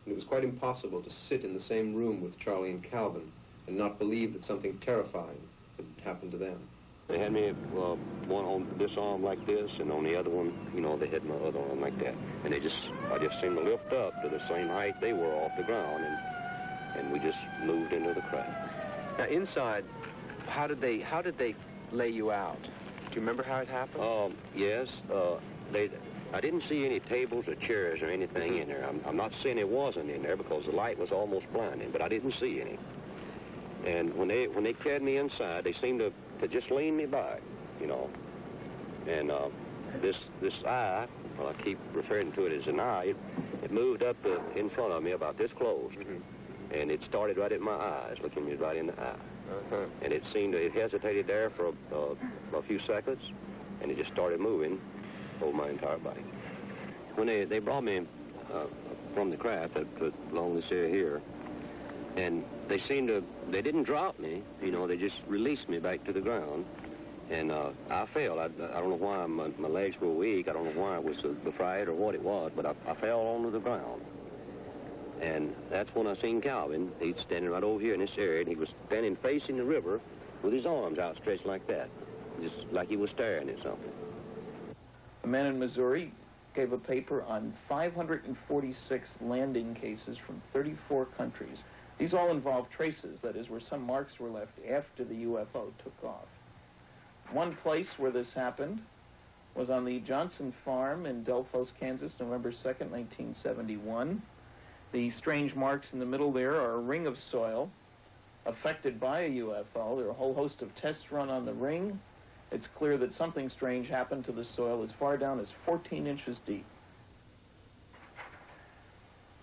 And it was quite impossible to sit in the same room with Charlie and Calvin and not believe that something terrifying had happened to them. They had me one on this arm like this, and on the other one, you know, they had my other arm like that. And I just seemed to lift up to the same height they were off the ground, and we just moved into the craft. Now, inside, how did they lay you out? Do you remember how it happened? Yes. I didn't see any tables or chairs or anything in there. I'm not saying it wasn't in there because the light was almost blinding, but I didn't see any. And when they carried me inside, they seemed to just lean me back, you know. And this eye, well, I keep referring to it as an eye, it moved up in front of me about this close. Mm-hmm. And it started right at my eyes, looking me right in the eye. Uh-huh. And it hesitated there for a few seconds, and it just started moving over my entire body. When they brought me from the craft along this area here, and they didn't drop me, you know, they just released me back to the ground. And I fell. I don't know why my legs were weak. I don't know why it was the fright or what it was, but I fell onto the ground. And that's when I seen Calvin. He's standing right over here in this area, and he was standing facing the river with his arms outstretched like that, just like he was staring at something. A man in Missouri gave a paper on 546 landing cases from 34 countries. These all involve traces, that is, where some marks were left after the UFO took off. One place where this happened was on the Johnson Farm in Delphos, Kansas, November 2nd, 1971. The strange marks in the middle there are a ring of soil affected by a UFO. There are a whole host of tests run on the ring. It's clear that something strange happened to the soil as far down as 14 inches deep.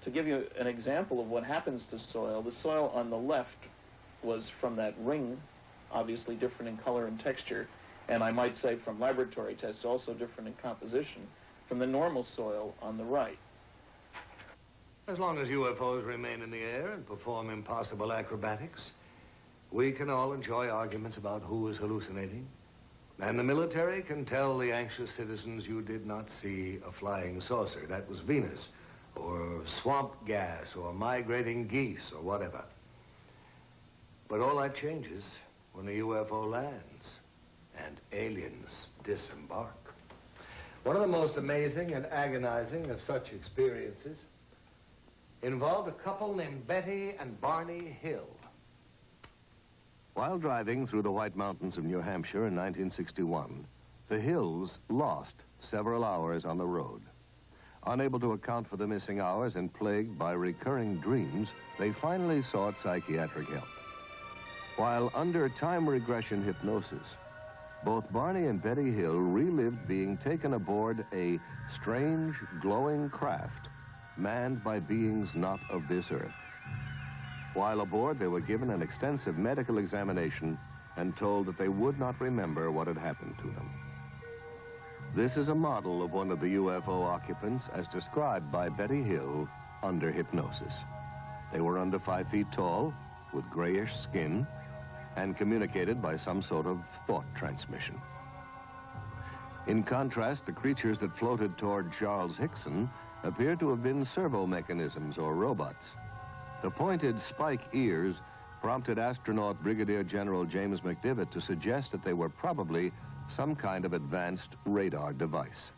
To give you an example of what happens to soil, the soil on the left was from that ring, obviously different in color and texture, and I might say from laboratory tests also different in composition, from the normal soil on the right. As long as UFOs remain in the air and perform impossible acrobatics, we can all enjoy arguments about who is hallucinating. And the military can tell the anxious citizens you did not see a flying saucer. That was Venus, or swamp gas, or migrating geese, or whatever. But all that changes when the UFO lands and aliens disembark. One of the most amazing and agonizing of such experiences involved a couple named Betty and Barney Hill. While driving through the White Mountains of New Hampshire in 1961, the Hills lost several hours on the road. Unable to account for the missing hours and plagued by recurring dreams, they finally sought psychiatric help. While under time regression hypnosis, both Barney and Betty Hill relived being taken aboard a strange, glowing craft manned by beings not of this earth. While aboard, they were given an extensive medical examination and told that they would not remember what had happened to them. This is a model of one of the UFO occupants as described by Betty Hill under hypnosis. They were under 5 feet tall, with grayish skin, and communicated by some sort of thought transmission. In contrast, the creatures that floated toward Charles Hickson appeared to have been servo mechanisms or robots. The pointed spike ears prompted astronaut Brigadier General James McDivitt to suggest that they were probably some kind of advanced radar device.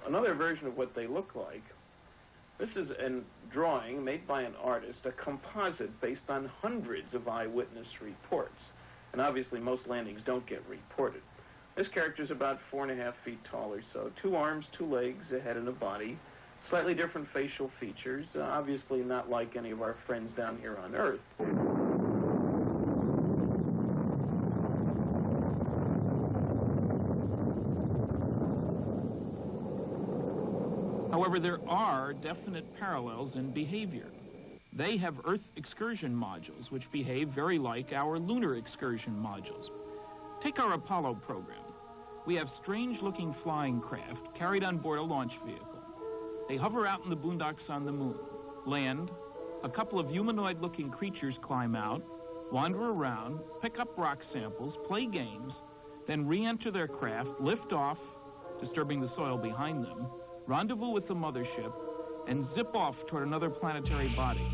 Another version of what they look like, this is a drawing made by an artist, a composite based on hundreds of eyewitness reports. And obviously most landings don't get reported. This character's about 4.5 feet tall or so, 2 arms, 2 legs, a head and a body, slightly different facial features, obviously not like any of our friends down here on Earth. However, there are definite parallels in behavior. They have Earth excursion modules, which behave very like our lunar excursion modules. Take our Apollo program. We have strange-looking flying craft carried on board a launch vehicle. They hover out in the boondocks on the moon, land, a couple of humanoid-looking creatures climb out, wander around, pick up rock samples, play games, then re-enter their craft, lift off, disturbing the soil behind them, rendezvous with the mothership, and zip off toward another planetary body.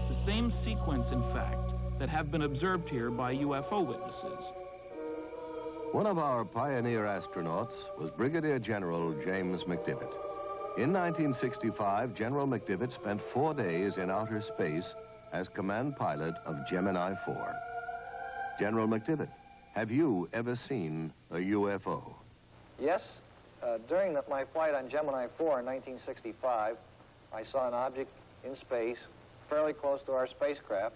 The same sequence, in fact, that have been observed here by UFO witnesses. One of our pioneer astronauts was Brigadier General James McDivitt. In 1965, General McDivitt spent 4 days in outer space as command pilot of Gemini 4. General McDivitt, have you ever seen a UFO? Yes. During my flight on Gemini 4 in 1965, I saw an object in space fairly close to our spacecraft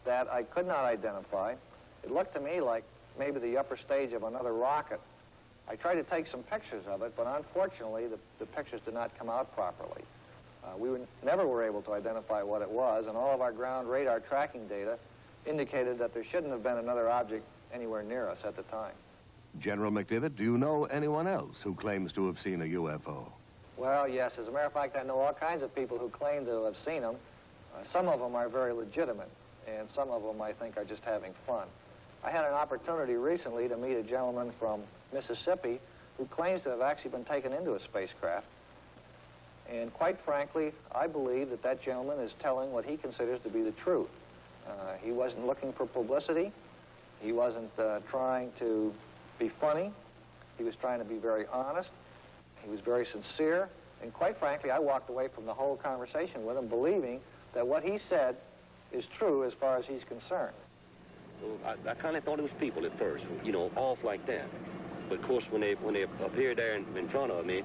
that I could not identify. It looked to me like maybe the upper stage of another rocket. I tried to take some pictures of it, but unfortunately the pictures did not come out properly. We never were able to identify what it was, and all of our ground radar tracking data indicated that there shouldn't have been another object anywhere near us at the time. General McDivitt, do you know anyone else who claims to have seen a UFO? Well, yes. As a matter of fact, I know all kinds of people who claim to have seen them. Some of them are very legitimate, and some of them I think are just having fun. I had an opportunity recently to meet a gentleman from Mississippi who claims to have actually been taken into a spacecraft. And quite frankly, I believe that that gentleman is telling what he considers to be the truth. He wasn't looking for publicity. He wasn't trying to be funny. He was trying to be very honest. He was very sincere. And quite frankly, I walked away from the whole conversation with him believing that what he said is true as far as he's concerned. Well, I kind of thought it was people at first, you know, off like that. But of course, when they appeared there in front of me,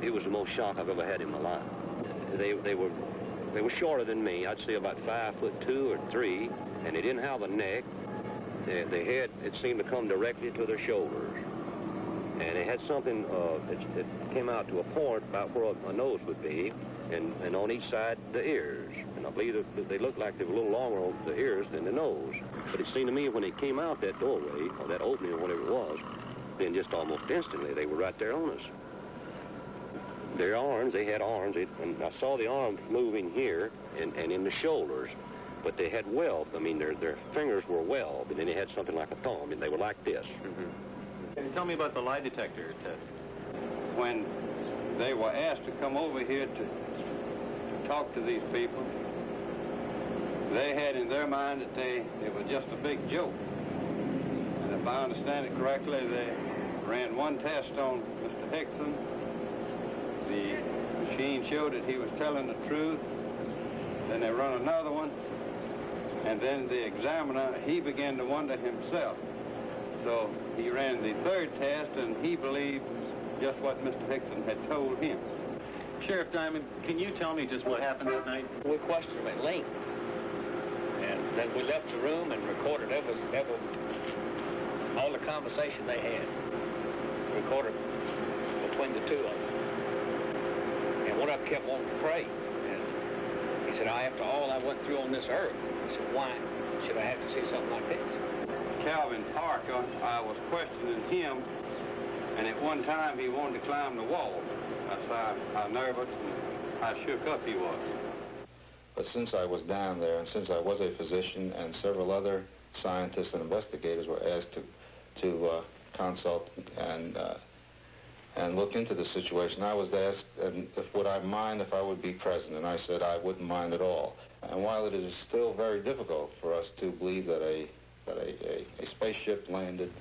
it was the most shock I've ever had in my life. They were shorter than me. I'd say about 5'2" or 3", and they didn't have a neck. Their head, it seemed to come directly to their shoulders. And they had something that came out to a point about where a nose would be, and on each side, the ears. And I believe that they looked like they were a little longer on the ears than the nose. But it seemed to me when they came out that doorway, or that opening, or whatever it was, then just almost instantly, they were right there on us. Their arms, they had arms, and I saw the arms moving here and in the shoulders. But they had weld. I mean, their fingers were weld, and then they had something like a thumb, and they were like this. Mm-hmm. Can you tell me about the lie detector test? When they were asked to come over here to talk to these people, they had in their mind that it was just a big joke. And if I understand it correctly, they ran one test on Mr. Hickson. The machine showed that he was telling the truth. Then they run another one, And then the examiner, he began to wonder himself. So he ran the third test, and he believed just what Mr. Hickson had told him. Sheriff Diamond, can you tell me just what happened that night? We questioned him at length. And then we left the room and recorded all the conversation they had. Recorded between the two of them. And one of them kept wanting to pray. And he said, after all I went through on this earth, he said, why should I have to see something like this? Calvin Parker, I was questioning him, and at one time he wanted to climb the wall. That's how nervous and how shook up he was. But since I was down there, and since I was a physician, and several other scientists and investigators were asked to consult and look into the situation, I was asked, would I mind if I would be present? And I said I wouldn't mind at all. And while it is still very difficult for us to believe that a spaceship landed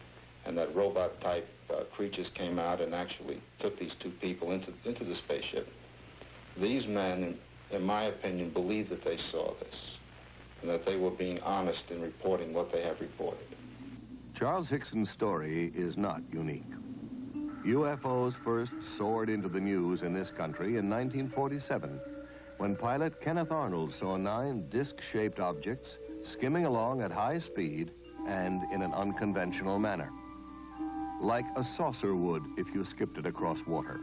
and that robot-type creatures came out and actually took these two people into the spaceship, these men, in my opinion, believe that they saw this and that they were being honest in reporting what they have reported. Charles Hickson's story is not unique. UFOs first soared into the news in this country in 1947 when pilot Kenneth Arnold saw 9 disc-shaped objects skimming along at high speed and in an unconventional manner, like a saucer would if you skipped it across water.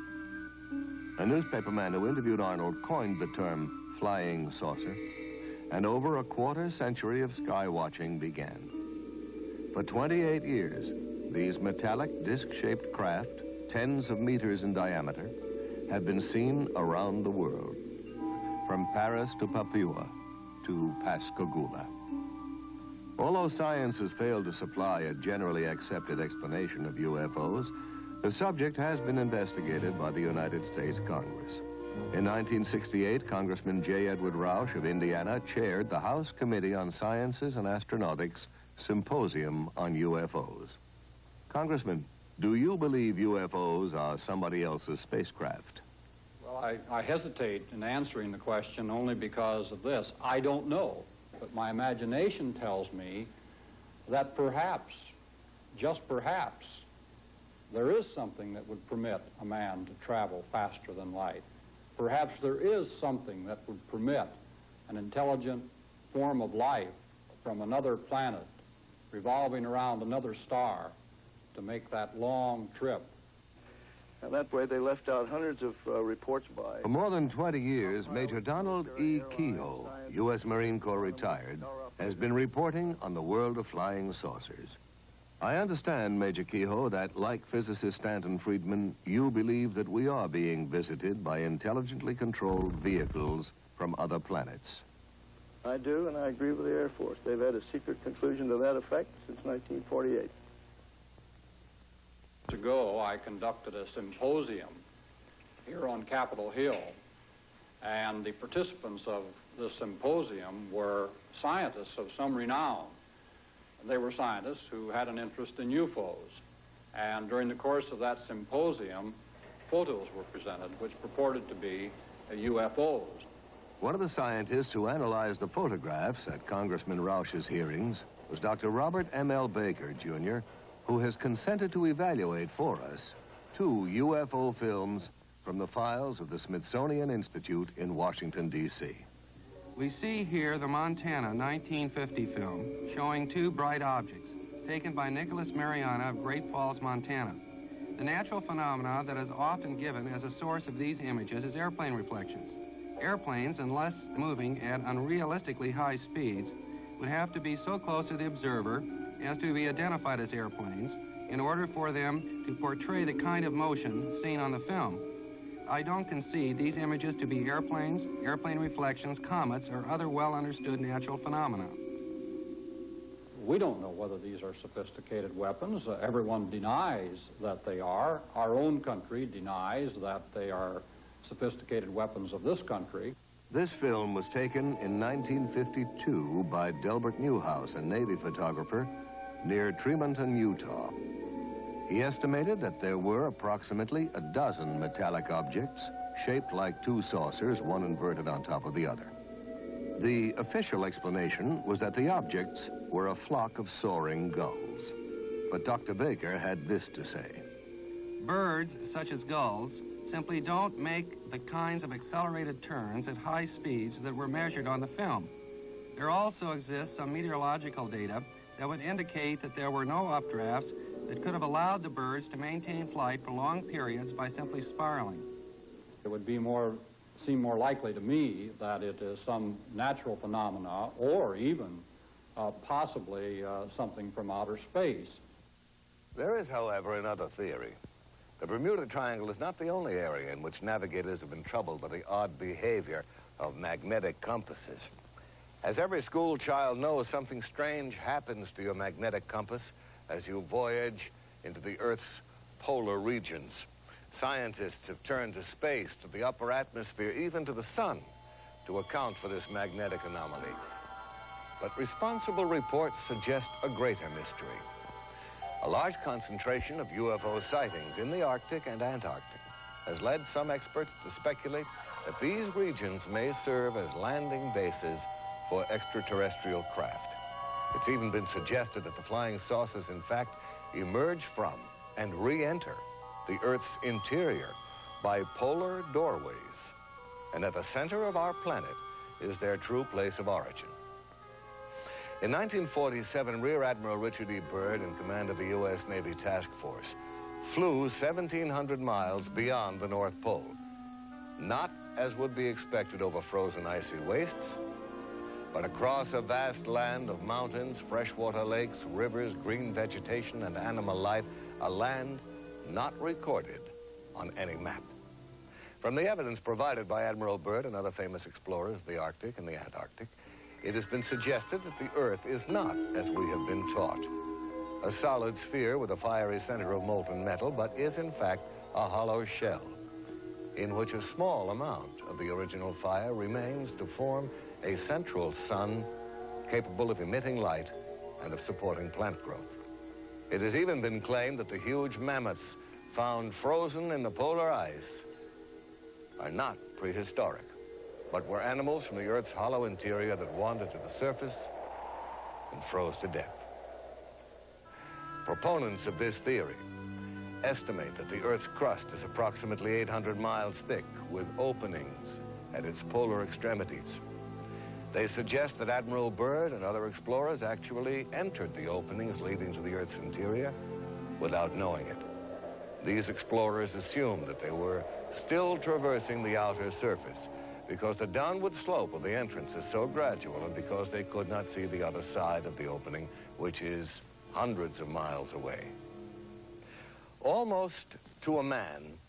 A newspaperman who interviewed Arnold coined the term flying saucer, and over a quarter century of sky watching began. For 28 years, these metallic disc-shaped craft, tens of meters in diameter, have been seen around the world, from Paris to Papua to Pascagoula. Although science has failed to supply a generally accepted explanation of UFOs, the subject has been investigated by the United States Congress. In 1968, Congressman J. Edward Roush of Indiana chaired the House Committee on Sciences and Astronautics Symposium on UFOs. Congressman, do you believe UFOs are somebody else's spacecraft? Well, I hesitate in answering the question only because of this. I don't know, but my imagination tells me that perhaps, just perhaps, there is something that would permit a man to travel faster than light. Perhaps there is something that would permit an intelligent form of life from another planet revolving around another star to make that long trip. And that way they left out hundreds of reports by... For more than 20 years, Major Donald E. Kehoe, U.S. Marine Corps retired, has been reporting on the world of flying saucers. I understand, Major Kehoe, that like physicist Stanton Friedman, you believe that we are being visited by intelligently controlled vehicles from other planets. I do, and I agree with the Air Force. They've had a secret conclusion to that effect since 1948. Ago, I conducted a symposium here on Capitol Hill, and the participants of the symposium were scientists of some renown. They were scientists who had an interest in UFOs, and during the course of that symposium, photos were presented which purported to be UFOs. One of the scientists who analyzed the photographs at Congressman Roush's hearings was Dr. Robert M.L. Baker, Jr., who has consented to evaluate for us 2 UFO films from the files of the Smithsonian Institute in Washington, D.C. We see here the Montana 1950 film showing 2 bright objects taken by Nicholas Mariana of Great Falls, Montana. The natural phenomena that is often given as a source of these images is airplane reflections. Airplanes, unless moving at unrealistically high speeds, would have to be so close to the observer as to be identified as airplanes in order for them to portray the kind of motion seen on the film. I don't concede these images to be airplanes, airplane reflections, comets, or other well-understood natural phenomena. We don't know whether these are sophisticated weapons. Everyone denies that they are. Our own country denies that they are sophisticated weapons of this country. This film was taken in 1952 by Delbert Newhouse, a Navy photographer, near Tremonton, Utah. He estimated that there were approximately a dozen metallic objects shaped like 2 saucers, one inverted on top of the other. The official explanation was that the objects were a flock of soaring gulls. But Dr. Baker had this to say. Birds, such as gulls, simply don't make the kinds of accelerated turns at high speeds that were measured on the film. There also exists some meteorological data that would indicate that there were no updrafts that could have allowed the birds to maintain flight for long periods by simply spiraling. It would be seem more likely to me that it is some natural phenomena or even possibly something from outer space. There is, however, another theory. The Bermuda Triangle is not the only area in which navigators have been troubled by the odd behavior of magnetic compasses. As every school child knows, something strange happens to your magnetic compass as you voyage into the Earth's polar regions. Scientists have turned to space, to the upper atmosphere, even to the sun, to account for this magnetic anomaly. But responsible reports suggest a greater mystery. A large concentration of UFO sightings in the Arctic and Antarctic has led some experts to speculate that these regions may serve as landing bases for extraterrestrial craft. It's even been suggested that the flying saucers, in fact, emerge from and re-enter the Earth's interior by polar doorways, and at the center of our planet is their true place of origin. In 1947, Rear Admiral Richard E. Byrd, in command of the U.S. Navy Task Force, flew 1,700 miles beyond the North Pole, not as would be expected over frozen icy wastes, but across a vast land of mountains, freshwater lakes, rivers, green vegetation, and animal life, a land not recorded on any map. From the evidence provided by Admiral Byrd and other famous explorers of the Arctic and the Antarctic, it has been suggested that the Earth is not as we have been taught, a solid sphere with a fiery center of molten metal, but is in fact a hollow shell in which a small amount of the original fire remains to form a central sun capable of emitting light and of supporting plant growth. It has even been claimed that the huge mammoths found frozen in the polar ice are not prehistoric, but were animals from the Earth's hollow interior that wandered to the surface and froze to death. Proponents of this theory estimate that the Earth's crust is approximately 800 miles thick, with openings at its polar extremities. They suggest that Admiral Byrd and other explorers actually entered the openings leading to the Earth's interior without knowing it. These explorers assumed that they were still traversing the outer surface because the downward slope of the entrance is so gradual and because they could not see the other side of the opening, which is hundreds of miles away. Almost to a man,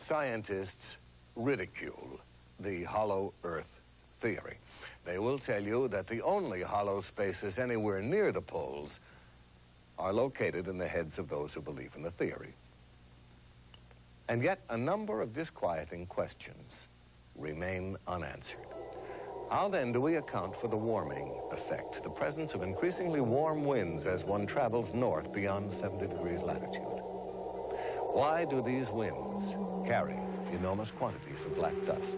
scientists ridicule the hollow Earth theory. They will tell you that the only hollow spaces anywhere near the poles are located in the heads of those who believe in the theory. And yet, a number of disquieting questions remain unanswered. How then do we account for the warming effect, the presence of increasingly warm winds as one travels north beyond 70 degrees latitude? Why do these winds carry enormous quantities of black dust?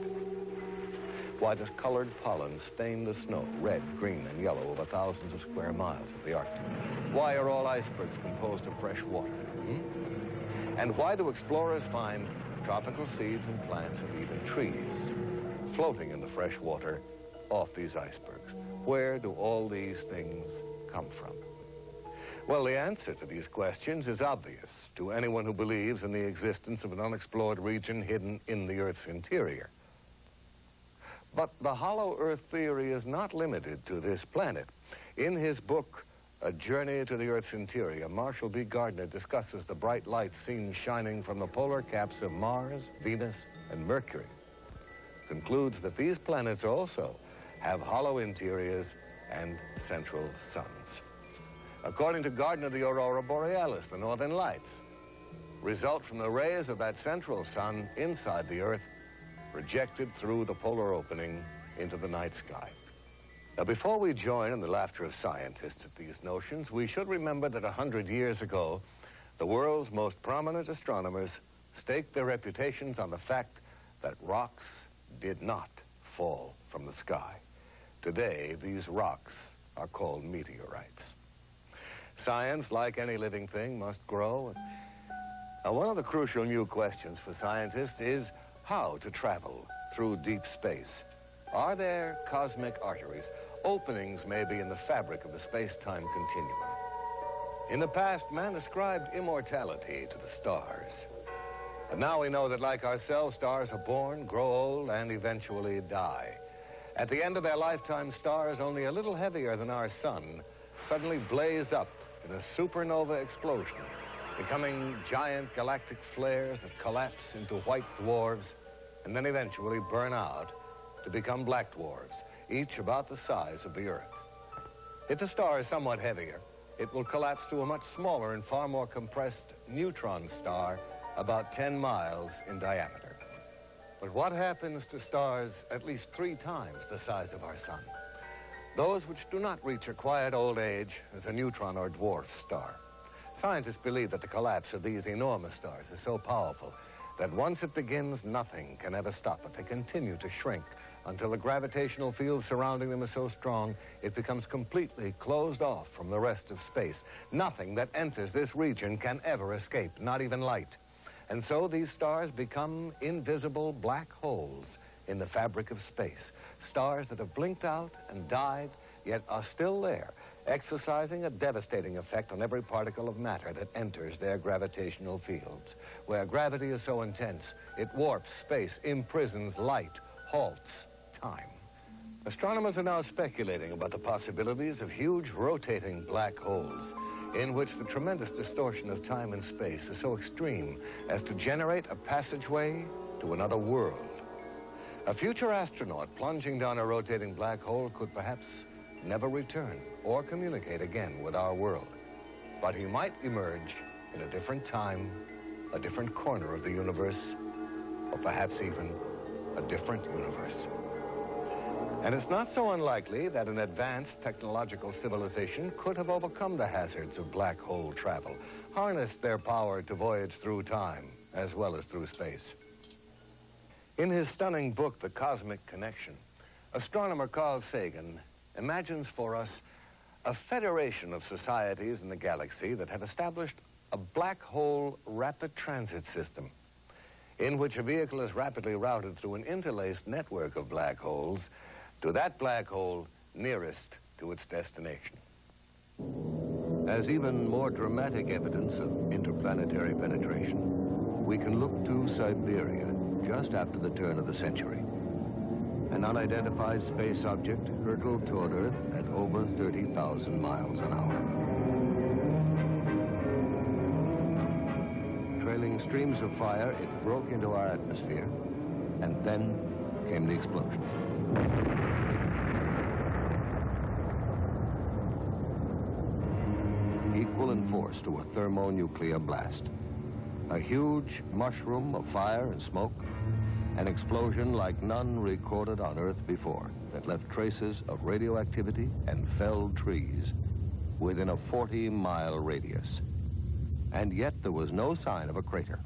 Why does colored pollen stain the snow red, green, and yellow over thousands of square miles of the Arctic? Why are all icebergs composed of fresh water? And why do explorers find tropical seeds and plants and even trees floating in the fresh water off these icebergs? Where do all these things come from? Well, the answer to these questions is obvious to anyone who believes in the existence of an unexplored region hidden in the Earth's interior. But the hollow Earth theory is not limited to this planet. In his book, A Journey to the Earth's Interior, Marshall B. Gardner discusses the bright light seen shining from the polar caps of Mars, Venus, and Mercury. Concludes that these planets also have hollow interiors and central suns. According to Gardner, the aurora borealis, the northern lights, result from the rays of that central sun inside the Earth, projected through the polar opening into the night sky. Now, before we join in the laughter of scientists at these notions, we should remember that 100 years ago, the world's most prominent astronomers staked their reputations on the fact that rocks did not fall from the sky. Today, these rocks are called meteorites. Science, like any living thing, must grow. Now, one of the crucial new questions for scientists is how to travel through deep space. Are there cosmic arteries, openings maybe in the fabric of the space-time continuum? In the past, man ascribed immortality to the stars. But now we know that, like ourselves, stars are born, grow old, and eventually die. At the end of their lifetime, stars only a little heavier than our sun suddenly blaze up in a supernova explosion, becoming giant galactic flares that collapse into white dwarfs and then eventually burn out to become black dwarfs, each about the size of the Earth. If the star is somewhat heavier, it will collapse to a much smaller and far more compressed neutron star about 10 miles in diameter. But what happens to stars at least 3 times the size of our sun? Those which do not reach a quiet old age as a neutron or dwarf star. Scientists believe that the collapse of these enormous stars is so powerful that once it begins, nothing can ever stop it. They continue to shrink until the gravitational field surrounding them is so strong it becomes completely closed off from the rest of space. Nothing that enters this region can ever escape, not even light. And so these stars become invisible black holes in the fabric of space. Stars that have blinked out and died, yet are still there, exercising a devastating effect on every particle of matter that enters their gravitational fields, where gravity is so intense, it warps space, imprisons light, halts time. Astronomers are now speculating about the possibilities of huge rotating black holes in which the tremendous distortion of time and space is so extreme as to generate a passageway to another world. A future astronaut plunging down a rotating black hole could perhaps never return or communicate again with our world. But he might emerge in a different time, a different corner of the universe, or perhaps even a different universe. And it's not so unlikely that an advanced technological civilization could have overcome the hazards of black hole travel, harnessed their power to voyage through time as well as through space. In his stunning book, The Cosmic Connection, astronomer Carl Sagan imagines for us a federation of societies in the galaxy that have established a black hole rapid transit system in which a vehicle is rapidly routed through an interlaced network of black holes to that black hole nearest to its destination. As even more dramatic evidence of interplanetary penetration, we can look to Siberia just after the turn of the century. An unidentified space object hurtled toward Earth at over 30,000 miles an hour. Trailing streams of fire, it broke into our atmosphere, and then came the explosion. Equal in force to a thermonuclear blast. A huge mushroom of fire and smoke, an explosion like none recorded on Earth before that left traces of radioactivity and felled trees within a 40-mile radius. And yet there was no sign of a crater.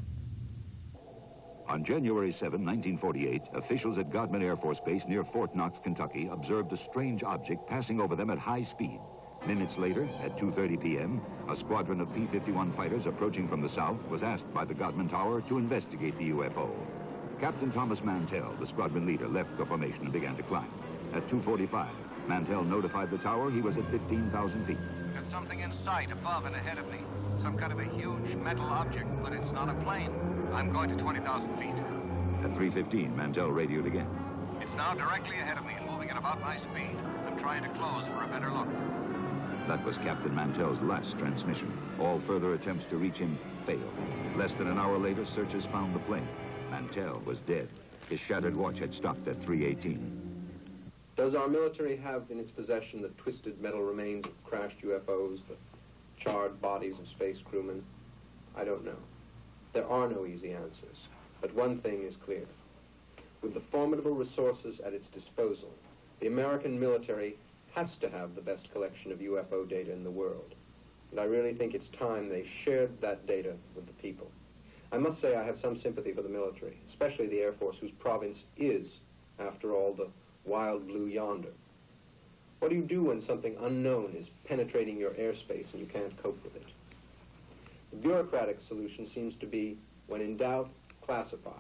On January 7, 1948, officials at Godman Air Force Base near Fort Knox, Kentucky, observed a strange object passing over them at high speed. Minutes later, at 2:30 p.m., a squadron of P-51 fighters approaching from the south was asked by the Godman Tower to investigate the UFO. Captain Thomas Mantell, the squadron leader, left the formation and began to climb. At 2:45, Mantell notified the tower he was at 15,000 feet. Got something in sight above and ahead of me. Some kind of a huge metal object, but it's not a plane. I'm going to 20,000 feet. At 3:15, Mantell radioed again. It's now directly ahead of me and moving at about my speed. I'm trying to close for a better look. That was Captain Mantell's last transmission. All further attempts to reach him failed. Less than an hour later, searchers found the plane. Mantell was dead. His shattered watch had stopped at 3:18. Does our military have in its possession the twisted metal remains of crashed UFOs, the charred bodies of space crewmen? I don't know. There are no easy answers. But one thing is clear. With the formidable resources at its disposal, the American military has to have the best collection of UFO data in the world. And I really think it's time they shared that data with the people. I must say I have some sympathy for the military, especially the Air Force, whose province is, after all, the wild blue yonder. What do you do when something unknown is penetrating your airspace and you can't cope with it? The bureaucratic solution seems to be, when in doubt, classify.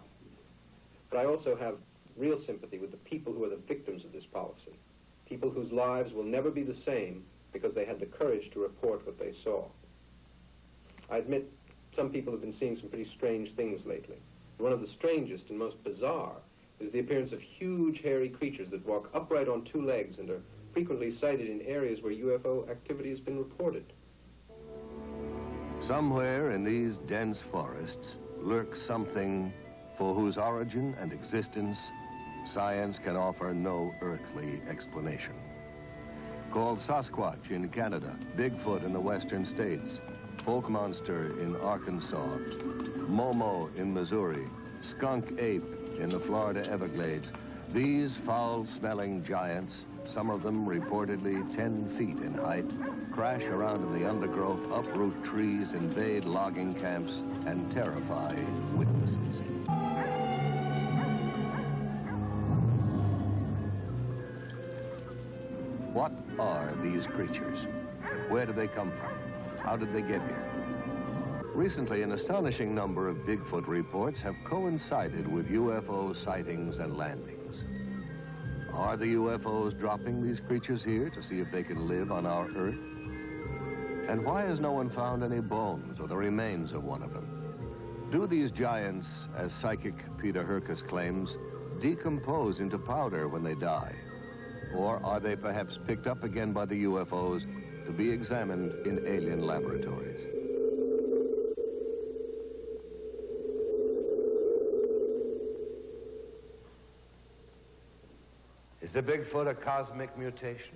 But I also have real sympathy with the people who are the victims of this policy, people whose lives will never be the same because they had the courage to report what they saw. I admit some people have been seeing some pretty strange things lately. One of the strangest and most bizarre is the appearance of huge hairy creatures that walk upright on two legs and are frequently sighted in areas where UFO activity has been reported. Somewhere in these dense forests lurks something for whose origin and existence science can offer no earthly explanation. Called Sasquatch in Canada, Bigfoot in the western states, Folk Monster in Arkansas, Momo in Missouri, Skunk Ape in the Florida Everglades, these foul-smelling giants, some of them reportedly 10 feet in height, crash around in the undergrowth, uproot trees, invade logging camps, and terrify witnesses. What are these creatures? Where do they come from? How did they get here? Recently, an astonishing number of Bigfoot reports have coincided with UFO sightings and landings. Are the UFOs dropping these creatures here to see if they can live on our Earth? And why has no one found any bones or the remains of one of them? Do these giants, as psychic Peter Herkus claims, decompose into powder when they die? Or are they perhaps picked up again by the UFOs to be examined in alien laboratories? Is the Bigfoot a cosmic mutation?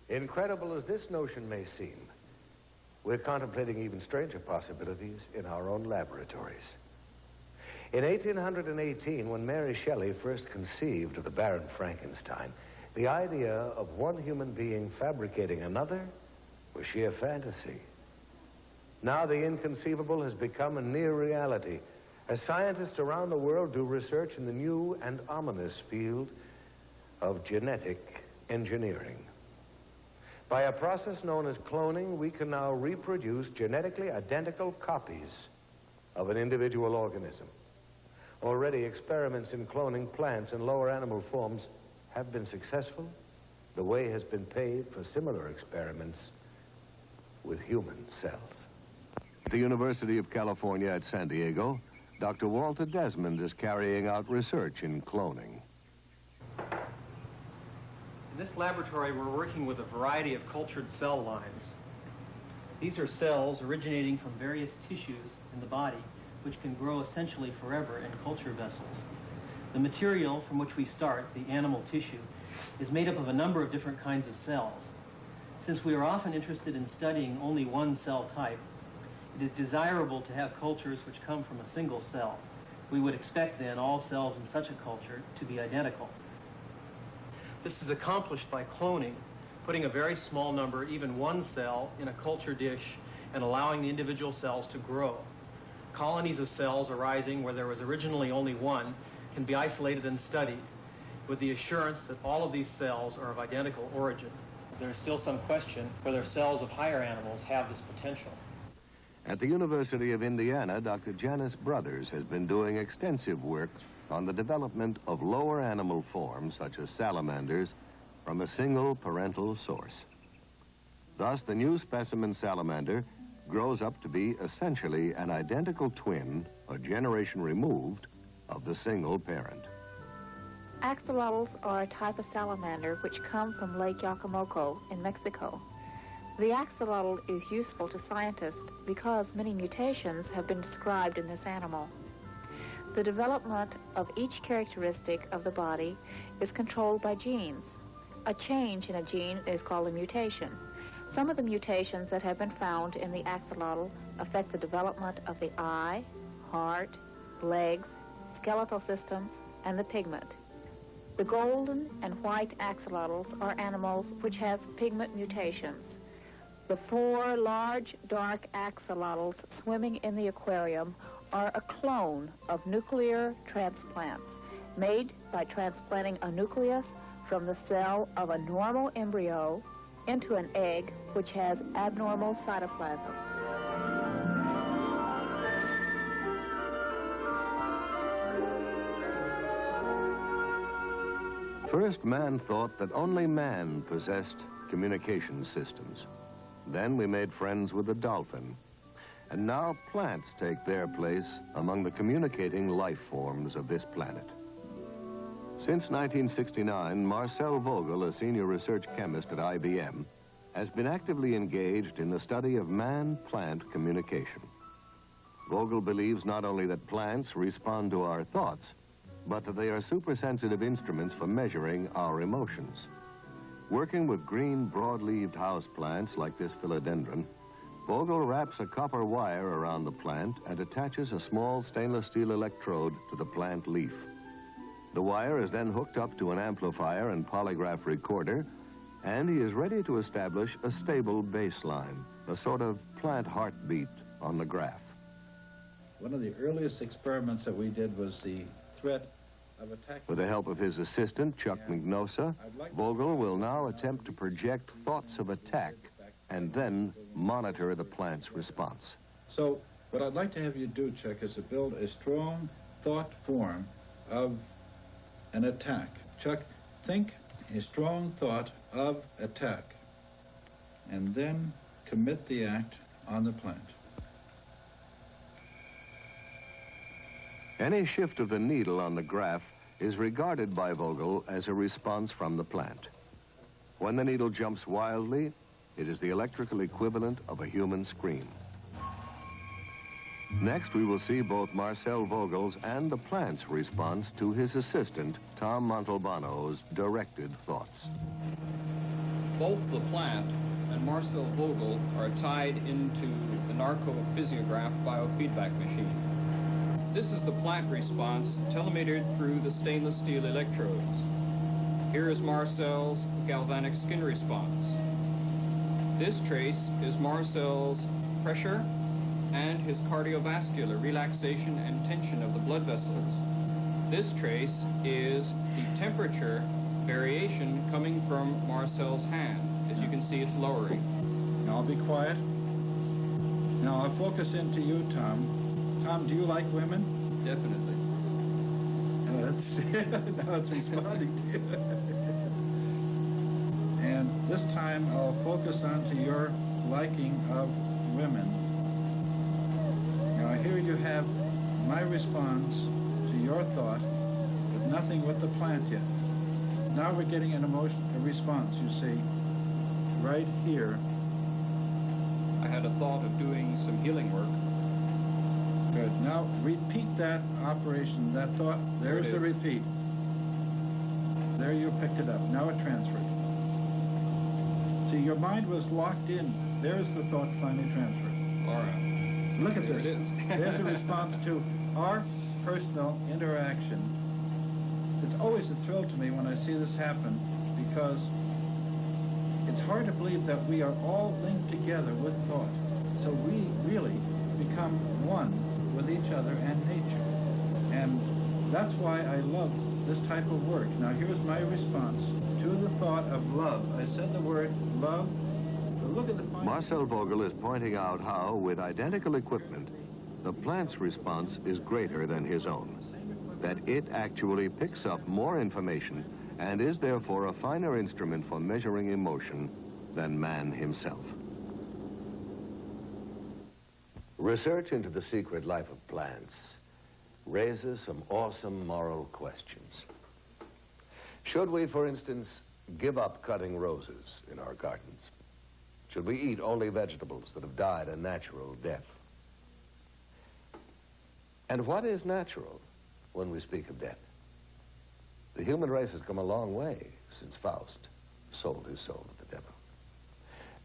Incredible as this notion may seem, we're contemplating even stranger possibilities in our own laboratories. In 1818, when Mary Shelley first conceived of the Baron Frankenstein, the idea of one human being fabricating another was sheer fantasy. Now the inconceivable has become a near reality as scientists around the world do research in the new and ominous field of genetic engineering. By a process known as cloning, we can now reproduce genetically identical copies of an individual organism. Already, experiments in cloning plants and lower animal forms have been successful. The way has been paved for similar experiments with human cells. At the University of California at San Diego, Dr. Walter Desmond is carrying out research in cloning. In this laboratory, we're working with a variety of cultured cell lines. These are cells originating from various tissues in the body, which can grow essentially forever in culture vessels. The material from which we start, the animal tissue, is made up of a number of different kinds of cells. Since we are often interested in studying only one cell type, it is desirable to have cultures which come from a single cell. We would expect then all cells in such a culture to be identical. This is accomplished by cloning, putting a very small number, even one cell, in a culture dish and allowing the individual cells to grow. Colonies of cells arising where there was originally only one can be isolated and studied with the assurance that all of these cells are of identical origin. There is still some question whether cells of higher animals have this potential. At the University of Indiana, Dr. Janice Brothers has been doing extensive work on the development of lower animal forms, such as salamanders, from a single parental source. Thus, the new specimen salamander grows up to be essentially an identical twin, a generation removed, of the single parent. Axolotls are a type of salamander which come from Lake Yacamoco in Mexico. The axolotl is useful to scientists because many mutations have been described in this animal. The development of each characteristic of the body is controlled by genes. A change in a gene is called a mutation. Some of the mutations that have been found in the axolotl affect the development of the eye, heart, legs, skeletal system, and the pigment. The golden and white axolotls are animals which have pigment mutations. The 4 large dark axolotls swimming in the aquarium are a clone of nuclear transplants made by transplanting a nucleus from the cell of a normal embryo into an egg which has abnormal cytoplasm. First, man thought that only man possessed communication systems. Then we made friends with the dolphin. And now plants take their place among the communicating life forms of this planet. Since 1969, Marcel Vogel, a senior research chemist at IBM, has been actively engaged in the study of man-plant communication. Vogel believes not only that plants respond to our thoughts, but that they are supersensitive instruments for measuring our emotions. Working with green, broad-leaved houseplants like this philodendron, Vogel wraps a copper wire around the plant and attaches a small stainless steel electrode to the plant leaf. The wire is then hooked up to an amplifier and polygraph recorder, and he is ready to establish a stable baseline, a sort of plant heartbeat on the graph. One of the earliest experiments that we did was the threat of attack. With the help of his assistant, Chuck Mignosa, Vogel will now attempt to project thoughts of attack and then monitor the plant's response. So what I'd like to have you do, Chuck, is to build a strong thought form of an attack. Chuck, think a strong thought of attack, and then commit the act on the plant. Any shift of the needle on the graph is regarded by Vogel as a response from the plant. When the needle jumps wildly, it is the electrical equivalent of a human scream. Next, we will see both Marcel Vogel's and the plant's response to his assistant, Tom Montalbano's directed thoughts. Both the plant and Marcel Vogel are tied into the narcophysiograph biofeedback machine. This is the plant response telemetered through the stainless steel electrodes. Here is Marcel's galvanic skin response. This trace is Marcel's pressure and his cardiovascular relaxation and tension of the blood vessels. This trace is the temperature variation coming from Marcel's hand. As you can see, it's lowering. Now I'll be quiet. Now I'll focus into you, Tom. Tom, do you like women? Definitely. Now it's responding to you. And this time I'll focus onto your liking of women. Now here you have my response to your thought, but nothing with the plant yet. Now we're getting an emotion, a response, you see, right here. I had a thought of doing some healing work. Good. Now repeat that operation, that thought. There's the repeat. There you picked it up. Now it transferred. See, your mind was locked in. There's the thought finally transferred. All right. Look at There this. it is. There's a response to our personal interaction. It's always a thrill to me when I see this happen, because it's hard to believe that we are all linked together with thought. So we really become one with each other and nature. And that's why I love this type of work. Now here's my response to the thought of love. I said the word love, but look at the... Marcel Vogel is pointing out how, with identical equipment, the plant's response is greater than his own. That it actually picks up more information and is therefore a finer instrument for measuring emotion than man himself. Research into the secret life of plants raises some awesome moral questions. Should we, for instance, give up cutting roses in our gardens? Should we eat only vegetables that have died a natural death? And what is natural when we speak of death? The human race has come a long way since Faust sold his soul to the devil.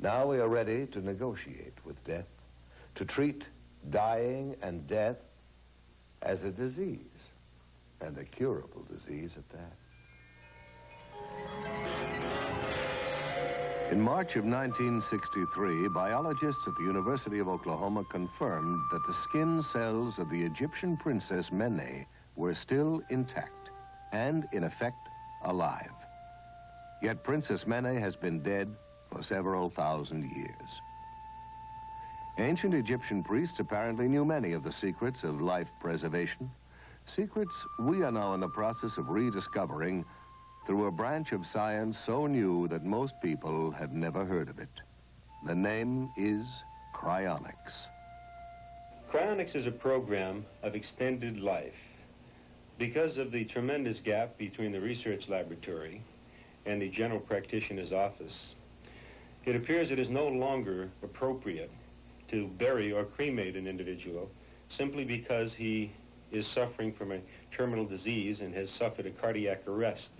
Now we are ready to negotiate with death, to treat dying and death as a disease, and a curable disease at that. In March of 1963, biologists at the University of Oklahoma confirmed that the skin cells of the Egyptian princess Mene were still intact and, in effect, alive. Yet Princess Mene has been dead for several thousand years. Ancient Egyptian priests apparently knew many of the secrets of life preservation, secrets we are now in the process of rediscovering through a branch of science so new that most people have never heard of it. The name is cryonics. Cryonics is a program of extended life. Because of the tremendous gap between the research laboratory and the general practitioner's office, it appears it is no longer appropriate to bury or cremate an individual simply because he is suffering from a terminal disease and has suffered a cardiac arrest.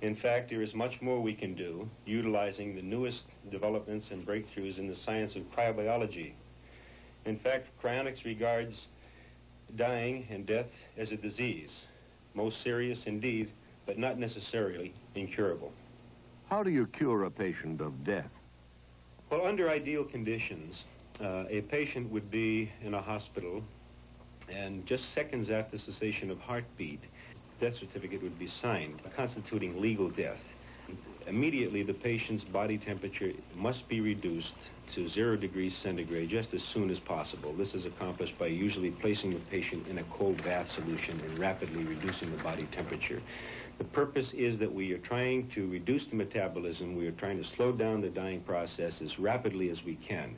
In fact, there is much more we can do utilizing the newest developments and breakthroughs in the science of cryobiology. In fact, cryonics regards dying and death as a disease, most serious indeed, but not necessarily incurable. How do you cure a patient of death? Well, under ideal conditions, a patient would be in a hospital, and just seconds after cessation of heartbeat, death certificate would be signed, constituting legal death. Immediately, the patient's body temperature must be reduced to 0 degrees centigrade just as soon as possible. This is accomplished by usually placing the patient in a cold bath solution and rapidly reducing the body temperature. The purpose is that we are trying to reduce the metabolism. We are trying to slow down the dying process as rapidly as we can.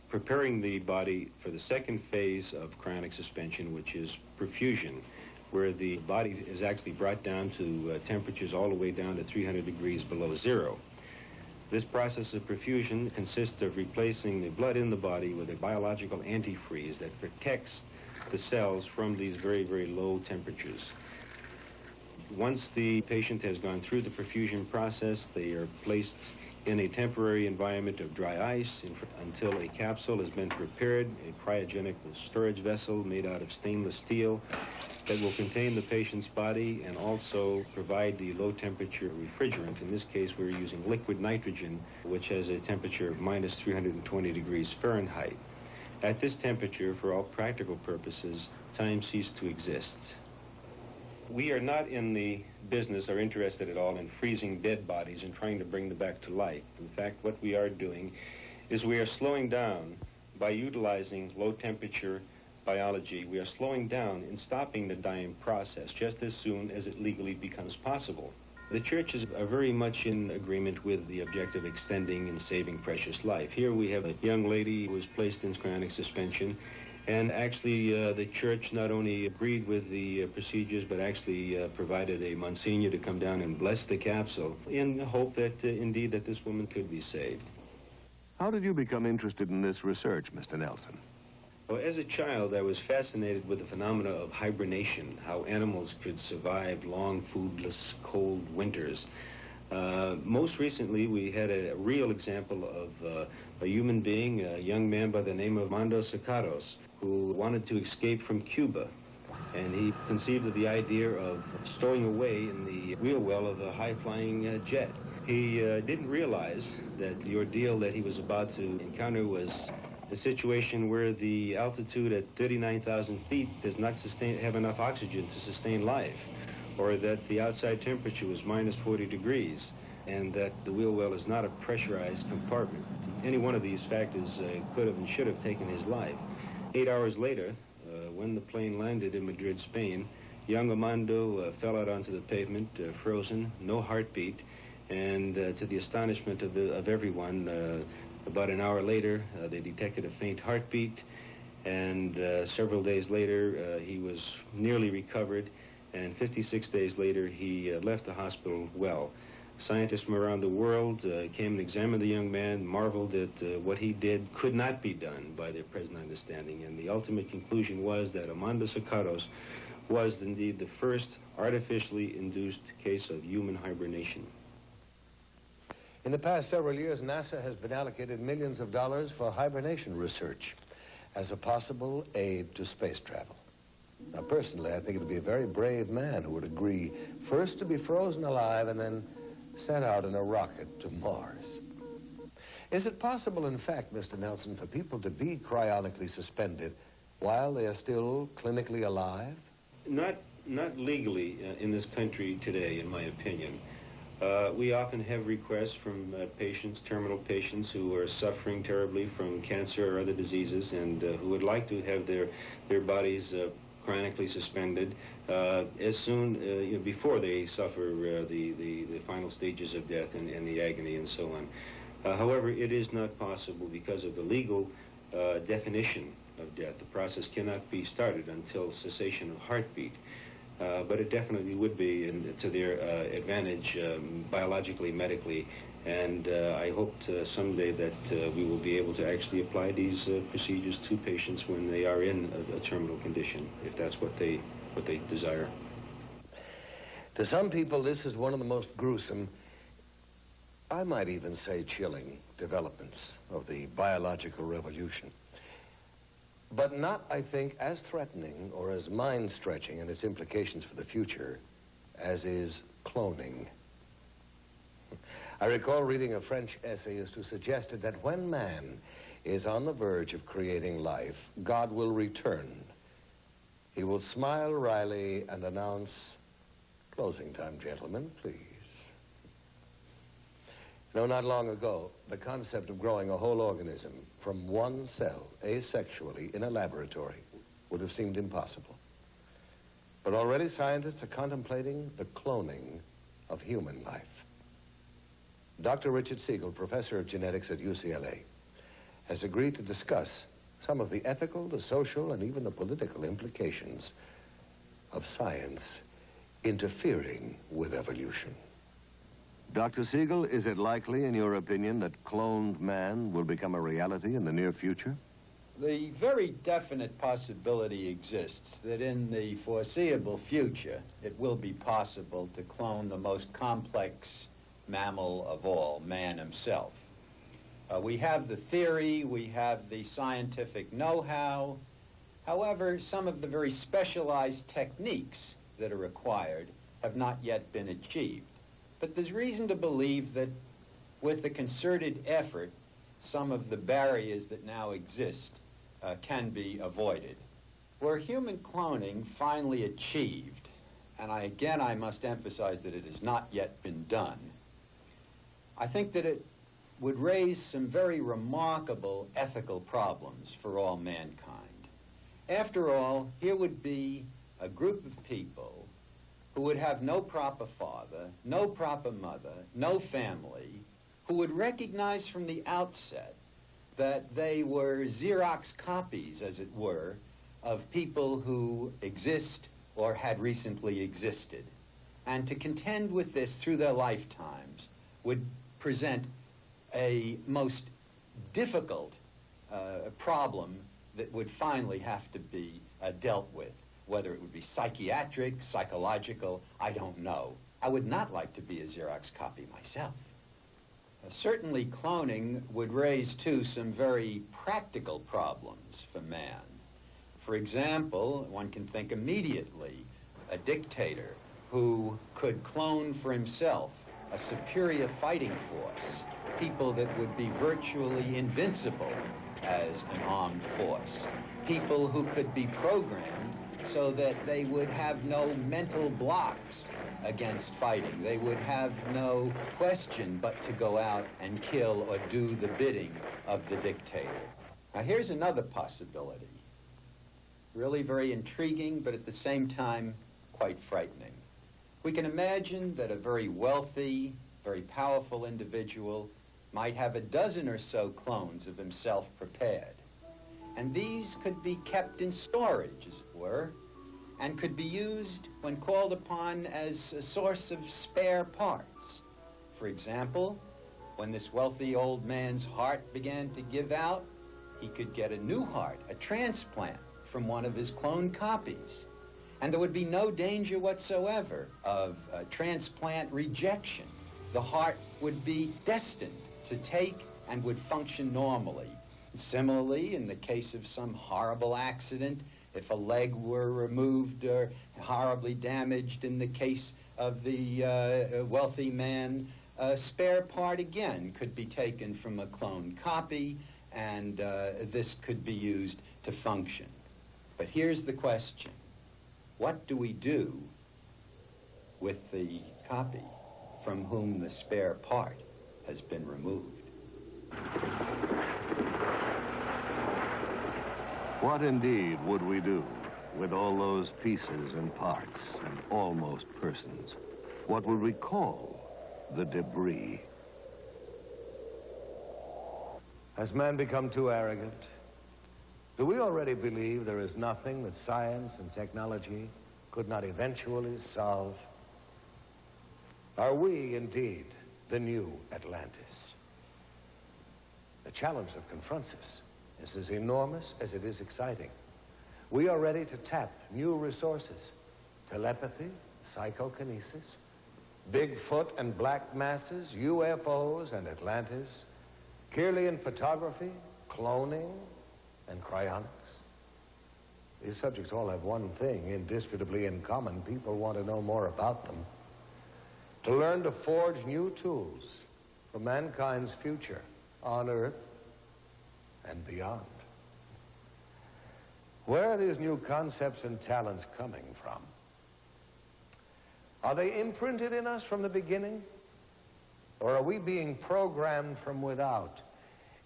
Preparing the body for the second phase of cryonic suspension, which is perfusion, where the body is actually brought down to temperatures all the way down to 300 degrees below zero. This process of perfusion consists of replacing the blood in the body with a biological antifreeze that protects the cells from these very, very low temperatures. Once the patient has gone through the perfusion process, they are placed in a temporary environment of dry ice until a capsule has been prepared, a cryogenic storage vessel made out of stainless steel that will contain the patient's body and also provide the low temperature refrigerant. In this case, we're using liquid nitrogen, which has a temperature of minus 320 degrees Fahrenheit. At this temperature, for all practical purposes, time ceased to exist. We are not in the business or interested at all in freezing dead bodies and trying to bring them back to life. In fact, what we are doing is we are slowing down by utilizing low temperature biology. We are slowing down and stopping the dying process just as soon as it legally becomes possible. The churches are very much in agreement with the objective of extending and saving precious life. Here we have a young lady who was placed in cryonic suspension, and actually the church not only agreed with the procedures, but actually provided a Monsignor to come down and bless the capsule in the hope that indeed that this woman could be saved. How did you become interested in this research, Mr. Nelson? Well, as a child, I was fascinated with the phenomena of hibernation, how animals could survive long, foodless, cold winters. Most recently, we had a real example of a human being, a young man by the name of Armando Sacaros, who wanted to escape from Cuba. And he conceived of the idea of stowing away in the wheel well of a high-flying jet. He didn't realize that the ordeal that he was about to encounter was a situation where the altitude at 39,000 feet does not have enough oxygen to sustain life, or that the outside temperature was minus 40 degrees, and that the wheel well is not a pressurized compartment. Any one of these factors could have and should have taken his life. 8 hours later, when the plane landed in Madrid, Spain, young Armando fell out onto the pavement, frozen, no heartbeat, and to the astonishment of everyone, about an hour later, they detected a faint heartbeat, and several days later, he was nearly recovered, and 56 days later, he left the hospital well. Scientists from around the world came and examined the young man, marveled at what he did could not be done by their present understanding, and the ultimate conclusion was that Armando Sacaros was indeed the first artificially induced case of human hibernation. In the past several years, NASA has been allocated millions of dollars for hibernation research as a possible aid to space travel. Now, personally, I think it would be a very brave man who would agree first to be frozen alive and then sent out in a rocket to Mars. Is it possible, in fact, Mr. Nelson, for people to be cryonically suspended while they are still clinically alive? Not legally in this country today, in my opinion. We often have requests from patients, terminal patients, who are suffering terribly from cancer or other diseases and who would like to have their bodies chronically suspended as soon, before they suffer the final stages of death and the agony and so on. However, it is not possible because of the legal definition of death. The process cannot be started until cessation of heartbeat. But it definitely would be to their advantage biologically, medically, and I hope someday that we will be able to actually apply these procedures to patients when they are in a terminal condition, if that's what they desire. To some people, this is one of the most gruesome, I might even say chilling, developments of the biological revolution. But not, I think, as threatening or as mind-stretching in its implications for the future as is cloning. I recall reading a French essayist who suggested that when man is on the verge of creating life, God will return. He will smile wryly and announce, "Closing time, gentlemen, please." No, not long ago, the concept of growing a whole organism from one cell, asexually, in a laboratory would have seemed impossible. But already scientists are contemplating the cloning of human life. Dr. Richard Siegel, professor of genetics at UCLA, has agreed to discuss some of the ethical, the social, and even the political implications of science interfering with evolution. Dr. Siegel, is it likely, in your opinion, that cloned man will become a reality in the near future? The very definite possibility exists that in the foreseeable future, it will be possible to clone the most complex mammal of all, man himself. We have the theory, we have the scientific know-how. However, some of the very specialized techniques that are required have not yet been achieved. But there's reason to believe that with a concerted effort, some of the barriers that now exist can be avoided. Were human cloning finally achieved, and I must emphasize that it has not yet been done, I think that it would raise some very remarkable ethical problems for all mankind. After all, here would be a group of people who would have no proper father, no proper mother, no family, who would recognize from the outset that they were Xerox copies, as it were, of people who exist or had recently existed. And to contend with this through their lifetimes would present a most difficult problem that would finally have to be dealt with. Whether it would be psychiatric, psychological, I don't know. I would not like to be a Xerox copy myself. Certainly cloning would raise, too, some very practical problems for man. For example, one can think immediately a dictator who could clone for himself a superior fighting force, people that would be virtually invincible as an armed force, people who could be programmed so that they would have no mental blocks against fighting. They would have no question but to go out and kill or do the bidding of the dictator. Now here's another possibility. Really very intriguing, but at the same time quite frightening. We can imagine that a very wealthy, very powerful individual might have a dozen or so clones of himself prepared. And these could be kept in storage, as it were, and could be used when called upon as a source of spare parts. For example, when this wealthy old man's heart began to give out, he could get a new heart, a transplant, from one of his clone copies. And there would be no danger whatsoever of transplant rejection. The heart would be destined to take and would function normally. Similarly, in the case of some horrible accident, if a leg were removed or horribly damaged in the case of the wealthy man, a spare part again could be taken from a cloned copy, and this could be used to function. But here's the question. What do we do with the copy? from whom the spare part has been removed. What indeed would we do with all those pieces and parts and almost persons? What would we call the debris? Has man become too arrogant? Do we already believe there is nothing that science and technology could not eventually solve? Are we indeed the new Atlantis? The challenge that confronts us is as enormous as it is exciting. We are ready to tap new resources: telepathy, psychokinesis, Bigfoot and black masses, UFOs and Atlantis, Kirlian photography, cloning, and cryonics. These subjects all have one thing indisputably in common. People want to know more about them, to learn to forge new tools for mankind's future on Earth and beyond. Where are these new concepts and talents coming from? Are they imprinted in us from the beginning? Or are we being programmed from without,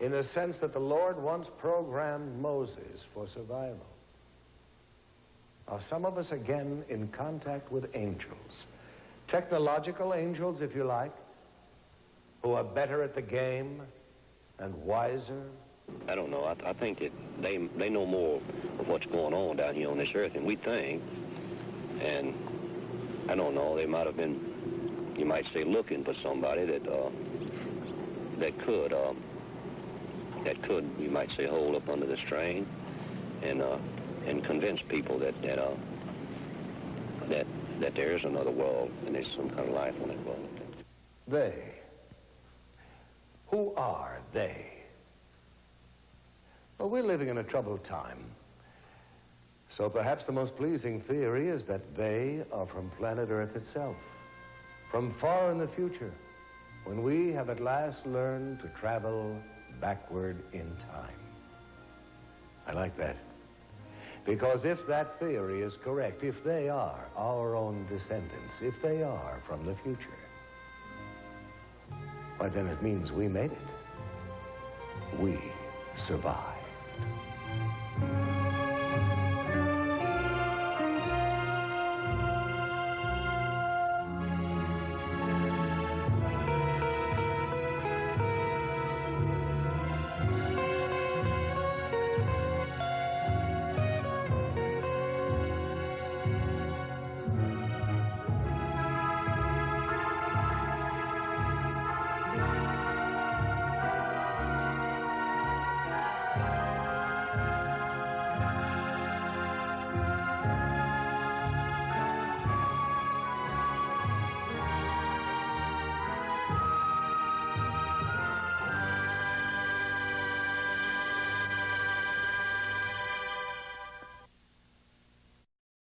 in the sense that the Lord once programmed Moses for survival? Are some of us again in contact with angels? Technological angels, if you like, who are better at the game and wiser? I don't know. I think that they know more of what's going on down here on this earth than we think. And I don't know, they might have been, you might say, looking for somebody that could, you might say, hold up under the strain and convince people that there is another world and there's some kind of life on that world. They. Who are they? Well, we're living in a troubled time. So perhaps the most pleasing theory is that they are from planet Earth itself, from far in the future, when we have at last learned to travel backward in time. I like that. Because if that theory is correct, if they are our own descendants, if they are from the future, why, then it means we made it. We survived.